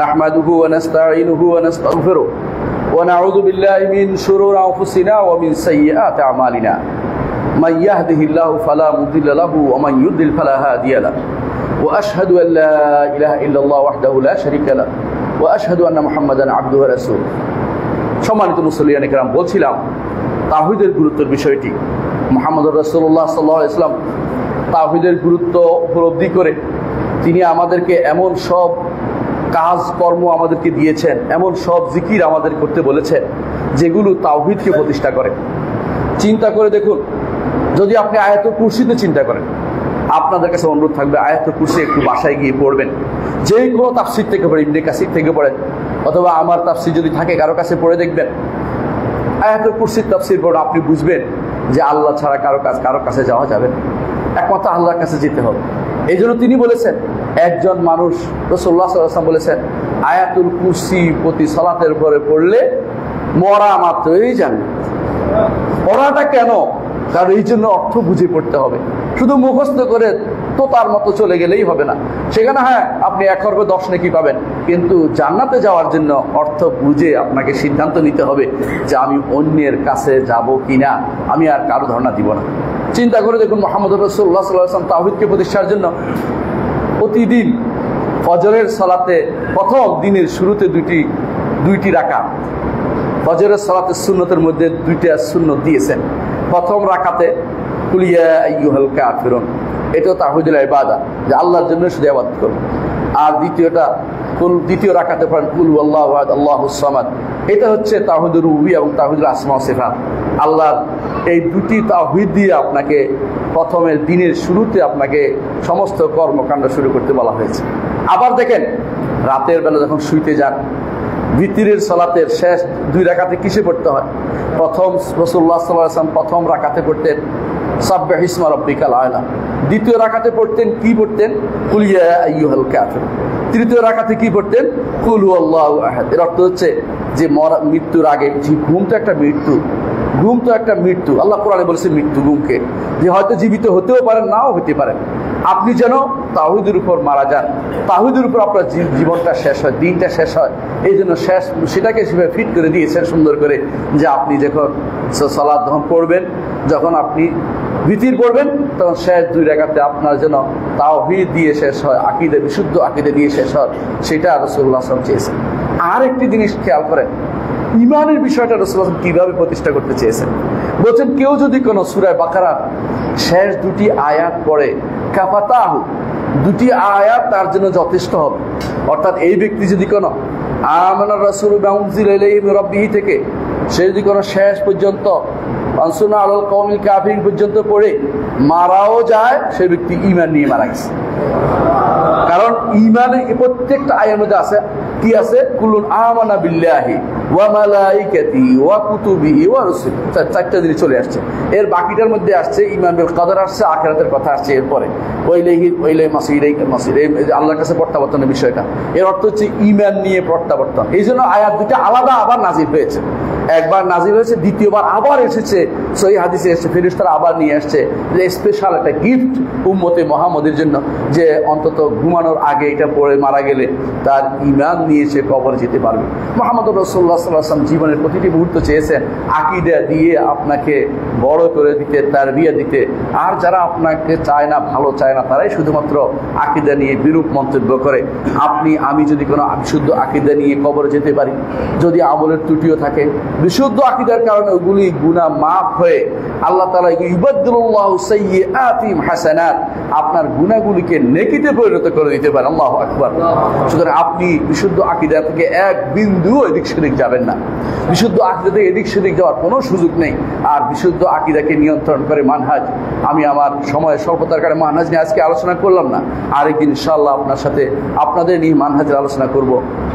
نحمده ونستعينه ونستغفره ونعوذ بالله من شرور أنفسنا ومن سيئات أعمالنا من يهده الله فلا مضل له ومن يضلل فلا هادي له وأشهد أن لا إله إلا الله وحده لا شريك له وأشهد أن محمدا عبده ورسوله। সম্মানিত মুসলিয়ান কিরাম, বলছিলাম তাওহীদের গুরুত্বের বিষয়টি। মুহাম্মদুর রাসূলুল্লাহ সাল্লাল্লাহু আলাইহি ওয়াসাল্লাম তাওহীদের গুরুত্ব উপলব্ধি করে তিনি আমাদেরকে এমন সব কাজ কর্ম আমাদেরকে দিয়েছেন, এমন সব জিকির আমাদের করতে বলেছেন যেগুলো তাওহীদকে প্রতিষ্ঠা করে। চিন্তা করে দেখুন, যদি আপনি আয়াতুল কুরসিতে চিন্তা করেন, আপনাদের কাছে অনুরোধ থাকবে আয়াতুল কুরসি একটু বাসায় গিয়ে পড়বেন। যে কোনো তাফসীর থেকে পড়েন, ইবনে কাসির থেকে পড়েন, অথবা আমার তাফসীর যদি থাকে কারো কাছে পড়ে দেখবেন। আয়াতুল কুরসির তাফসীর পড়ে আপনি বুঝবেন যে আল্লাহ ছাড়া কারো কাছে যাওয়া যাবে না, একমাত্র আল্লাহর কাছে যেতে হবে। এই জন্য তিনি বলেছেন, একজন মানুষ, রাসূলুল্লাহ সাল্লাল্লাহু আলাইহি ওয়াসাল্লাম বলেছেন, আয়াতুল কুরসি প্রতি সালাতের পরে পড়লে মরা মাত্রই জান্নাত। পড়াটা কেন? কারণ এই জন্য অর্থ বুঝে পড়তে হবে। শুধু মুখস্থ করে তো তার মতো চলে গেলেই হবে না। সেখানে হ্যাঁ আপনি 1 অর্ঘ 10 নেকি পাবেন, কিন্তু জান্নাতে যাওয়ার জন্য অর্থ বুঝে আপনাকে সিদ্ধান্ত নিতে হবে যে আমি অন্যের কাছে যাব কিনা, আমি আর কারো ধারণা দিব না। চিন্তা করে দেখুন, মুহাম্মদুর রাসূলুল্লাহ সাল্লাল্লাহু আলাইহি ওয়াসাল্লাম তাওহীদকে প্রতিষ্ঠার জন্য প্রতিদিন ফজরের সালাতে প্রথম দিনের শুরুতে দুইটি রাকাত, ফজরের সালাতের সুন্নতের মধ্যে 2টা সুন্নত দিয়েছেন। প্রথম রাকাতে কুল ইয়া আইয়ুহাল কাফিরুন, এটা তাওহীদুল ইবাদত, যে আল্লাহর জন্য শুধু ইবাদত করুন। আর দ্বিতীয় রাকাতে পড়েন কুল হুয়াল্লাহু আহাদ আল্লাহুস সামাদ, এটা হচ্ছে তাওহীদুর রুবুবিয়্যাহ এবং তাওহীদুল আসমা ওয়া সিফাত। আল্লাহর এই দুটি তাওহীদ দিয়ে আপনাকে প্রথমের দিনের শুরুতে আপনাকে সমস্ত কর্মকাণ্ড শুরু করতে বলা হয়েছে। আবার দেখেন, রাতের বেলা যখন শুইতে যান, বিতিরের সালাতের শেষ 2 রাকাতে কিসে পড়তে হয়? প্রথম রাসূলুল্লাহ সাল্লাল্লাহু আলাইহি ওয়াসাল্লাম প্রথম রাকাতে পড়তেন সাব্বিহ ইসমা রাব্বিকাল আ'লা, দ্বিতীয় রাকাতে পড়তেন কি পড়তেন? কুল ইয়া আইয়ুহাল কাফিরুন। তৃতীয় রাকাতে কি পড়তেন? কুল হুয়াল্লাহু আহাদ। এর অর্থ হচ্ছে যে মৃত্যুর আগে, ঘুম তো একটা মৃত্যু, আল্লাহ কোরআনে বলেছে মৃত্যু ঘুমকে, যে হয়তো জীবিত হতেও পারেন, নাও হতে পারেন। আপনি যেন তাওহীদের উপর মারা যান, তাওহীদের উপর আপনার জীবনটা শেষ হয়, দিনটা শেষ হয়। এই জন্য সেটাকে সেভাবে ফিট করে দিয়েছেন সুন্দর করে, যে আপনি যখন সালাত যখন পড়বেন, যখন আপনি বিতির পড়বেন, তখন শেষ 2 রাকাতে আপনার যেন তাওহীদ দিয়ে শেষ হয়, আকীদা, বিশুদ্ধ আকীদা দিয়ে শেষ হয়। সেটা রাসূলুল্লাহ সাল্লাল্লাহু আলাইহি ওয়াসাল্লাম চেয়েছেন। আর একটি জিনিস খেয়াল করেন, ইমানের বিষয়টা রাসূলুল্লাহ কিভাবে প্রতিষ্ঠা করতে চেয়েছেন। বলছেন, কেউ যদি কোনো সূরা বাকারার শেষ 2টি আয়াত পড়ে, কাফাতাহু, 2টি আয়াত তার জন্য যথেষ্ট হবে। অর্থাৎ এই ব্যক্তি যদি কোনো আমানার রাসূলু বিমা উনজিলা ইলাইহি মির রাব্বিহি থেকে সে যদি কোনো শেষ পর্যন্ত আনসুরনা আলাল কওমিল কাফিরিন পর্যন্ত পড়ে মারাও যায়, সে ব্যক্তি ঈমান নিয়ে মারা গেছে। কারণ ঈমানের প্রত্যেকটা আয়াতের মধ্যে আছে কি আছে? কুল্লুন আমানা বিল্লাহি ওয়া মালাইকাতিহি ওয়া কুতুবিহি ওয়া রুসুলিহি, 4টা জিনিস চলে আসছে। এর বাকিটার মধ্যে আসছে ঈমান বিল কদর, আসছে আখিরাতের কথা আসছে। এরপরে ওয়াইলাইহি মাসির, আল্লাহর কাছে প্রত্যাবর্তনের বিষয়টা। এর অর্থ হচ্ছে ঈমান নিয়ে প্রত্যাবর্তন। এই জন্য আয়াত 2টা আলাদা আবার নাযিল হয়েছে। একবার নাজিল হয়েছে, দ্বিতীয়বার আবার এসেছে। সহিহ হাদিসে এসেছে ফেরেশতারা আবার নিয়ে আসছে যে স্পেশাল একটা গিফট উম্মতে মুহাম্মদের জন্য, যে অন্তত ঘুমানোর আগে এটা পড়ে মারা গেলে তার ঈমান নিয়ে সে কবর যেতে পারবে। মুহাম্মদ রাসূলুল্লাহ সাল্লাল্লাহু আলাইহি ওয়াসাল্লাম জীবনের প্রতিটি মুহূর্ত চেয়েছেন আকীদা দিয়ে আপনাকে বড় করে দিতে, তারবিয়া দিতে। আর যারা আপনাকে চায় না, ভালো চায় না, তারাই শুধুমাত্র আকীদা নিয়ে বিরূপ মন্তব্য করে। আপনি আমি যদি কোনো বিশুদ্ধ আকীদা নিয়ে কবরে যেতে পারি, যদি আমলের ত্রুটিও থাকে, বিশুদ্ধ আকীদার কারণে ওগুলি গুনাহ মাফ হয়ে আল্লাহ তাআলা ইউবাদদিলুল্লাহু সাইয়্যাতিহিম হাসানাত, আপনার গুনাহগুলিকে নেকিতে পরিণত করে দিতে পারেন। আল্লাহু আকবার। সুতরাং আপনি বিশুদ্ধ আকীদা থেকে এক বিন্দু এদিক সেদিক যাবেন না। বিশুদ্ধ আকীদা থেকে এদিক সেদিক যাওয়ার কোনো সুযোগ নেই। আর বিশুদ্ধ আকীদাকে নিয়ন্ত্রণ করে মানহাজ। আমি আমার সময়ের স্বল্পতার কারণে মানহাজ নিয়ে আজকে আলোচনা করলাম না, আরেকদিন ইনশাআল্লাহ আপনার সাথে আপনাদের নিয়ে মানহাজের আলোচনা করব।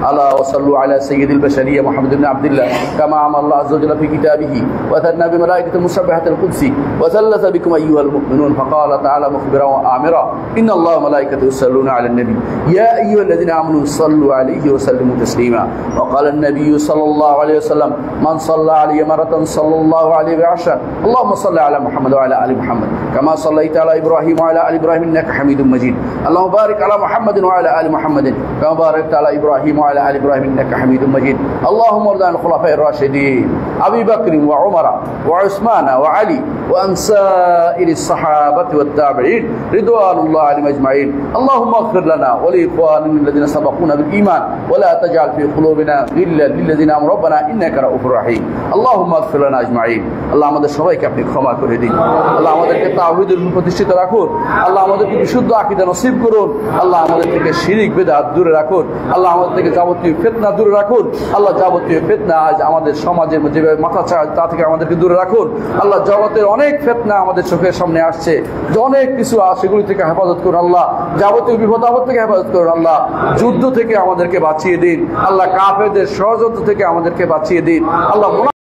আল্লাহ ওয়াসাল্লু আলা সাইয়্যিদিল বাশারিয়া মুহাম্মদ ইবনে আব্দুল্লাহ কামা আমাল্লাহু আযজা ওয়া জাল্লা ফি কিতাবিহি ওয়া তান্না বিমালাইকাতিল মুসাব্বিহাতিল কুদসি ওয়া সাল্লাসা বিকুম আইয়ুহাল মুমিনুন ফাকালা তাআলা মুখবিরা ওয়া আমিরা ইন্নাল্লাহা ওয়া মালাইকাতাহু ইউসাল্লুনা আলান নবী ইয়া আইয়ুহাল্লাযিনা আমানু সাল্লু আলাইহি ওয়া সাল্লিমু তাসলিমা ওয়া ক্বালা আন-নাবিয়্যু সাল্লাল্লাহু আলাইহি ওয়াসাল্লাম মান সাল্লা আলাইহি মারাতান সাল্লাল্লাহু আলাইহি ওয়া আশরা আল্লাহুম্মা সাল্লি আলা মুহাম্মদ ওয়া আলা আলি মুহাম্মদ কামা সাল্লাইতা আলা ইব্রাহিম ওয়া আলা আলি ইব্রাহিম ইন্নাকা হামিদুম মাজিদ আল্লাহুম্মা বারিক আলা মুহাম্মদ ওয়া আলা আলি মুহাম্মদ কামা বারাকতা আলা ইব্রাহিম ওয়া আলা আলি ইব্রাহিম ইন্নাকা হামিদুম মাজিদ اللهم ارض عن الخلفاء الراشدين ابي بكر وعمر وعثمان وعلي وعن سائر الصحابه والتابعين رضوان الله عليهم اجمعين اللهم اغفر لنا ولاخواننا الذين سبقونا بالايمان ولا تجعل في قلوبنا غلا للذين امنوا ربنا انك رؤوف رحيم اللهم اغفر لنا اجمعين আল্লাহ আমাদের সবাইকে আপনি ক্ষমা করে দিন। আল্লাহ আমাদেরকে তাওহীদের উপর প্রতিষ্ঠিত রাখুন। আল্লাহ আমাদেরকে বিশুদ্ধ আকীদা নসিব করুন। আল্লাহ আমাদের থেকে শিরক বিদআত দূরে রাখুন। আল্লাহ আমাদের থেকে যাবতীয় ফিতনা দূরে রাখুন। আল্লাহ যাবতীয় ফিতনা আজ আমাদের সমাজের মধ্যে যেভাবে মাথা চায় তা থেকে আমাদেরকে দূরে রাখুন। আল্লাহ জগতের অনেক ফিতনা আমাদের চোখের সামনে আসছে, যে অনেক কিছু সেগুলি থেকে হেফাজত করুন। আল্লাহ যাবতীয় বিপদ আপদ থেকে হেফাজত করুন। আল্লাহ যুদ্ধ থেকে আমাদেরকে বাঁচিয়ে দিন। আল্লাহ কাফেরদের ষড়যন্ত্র থেকে আমাদেরকে বাঁচিয়ে দিন। আল্লাহ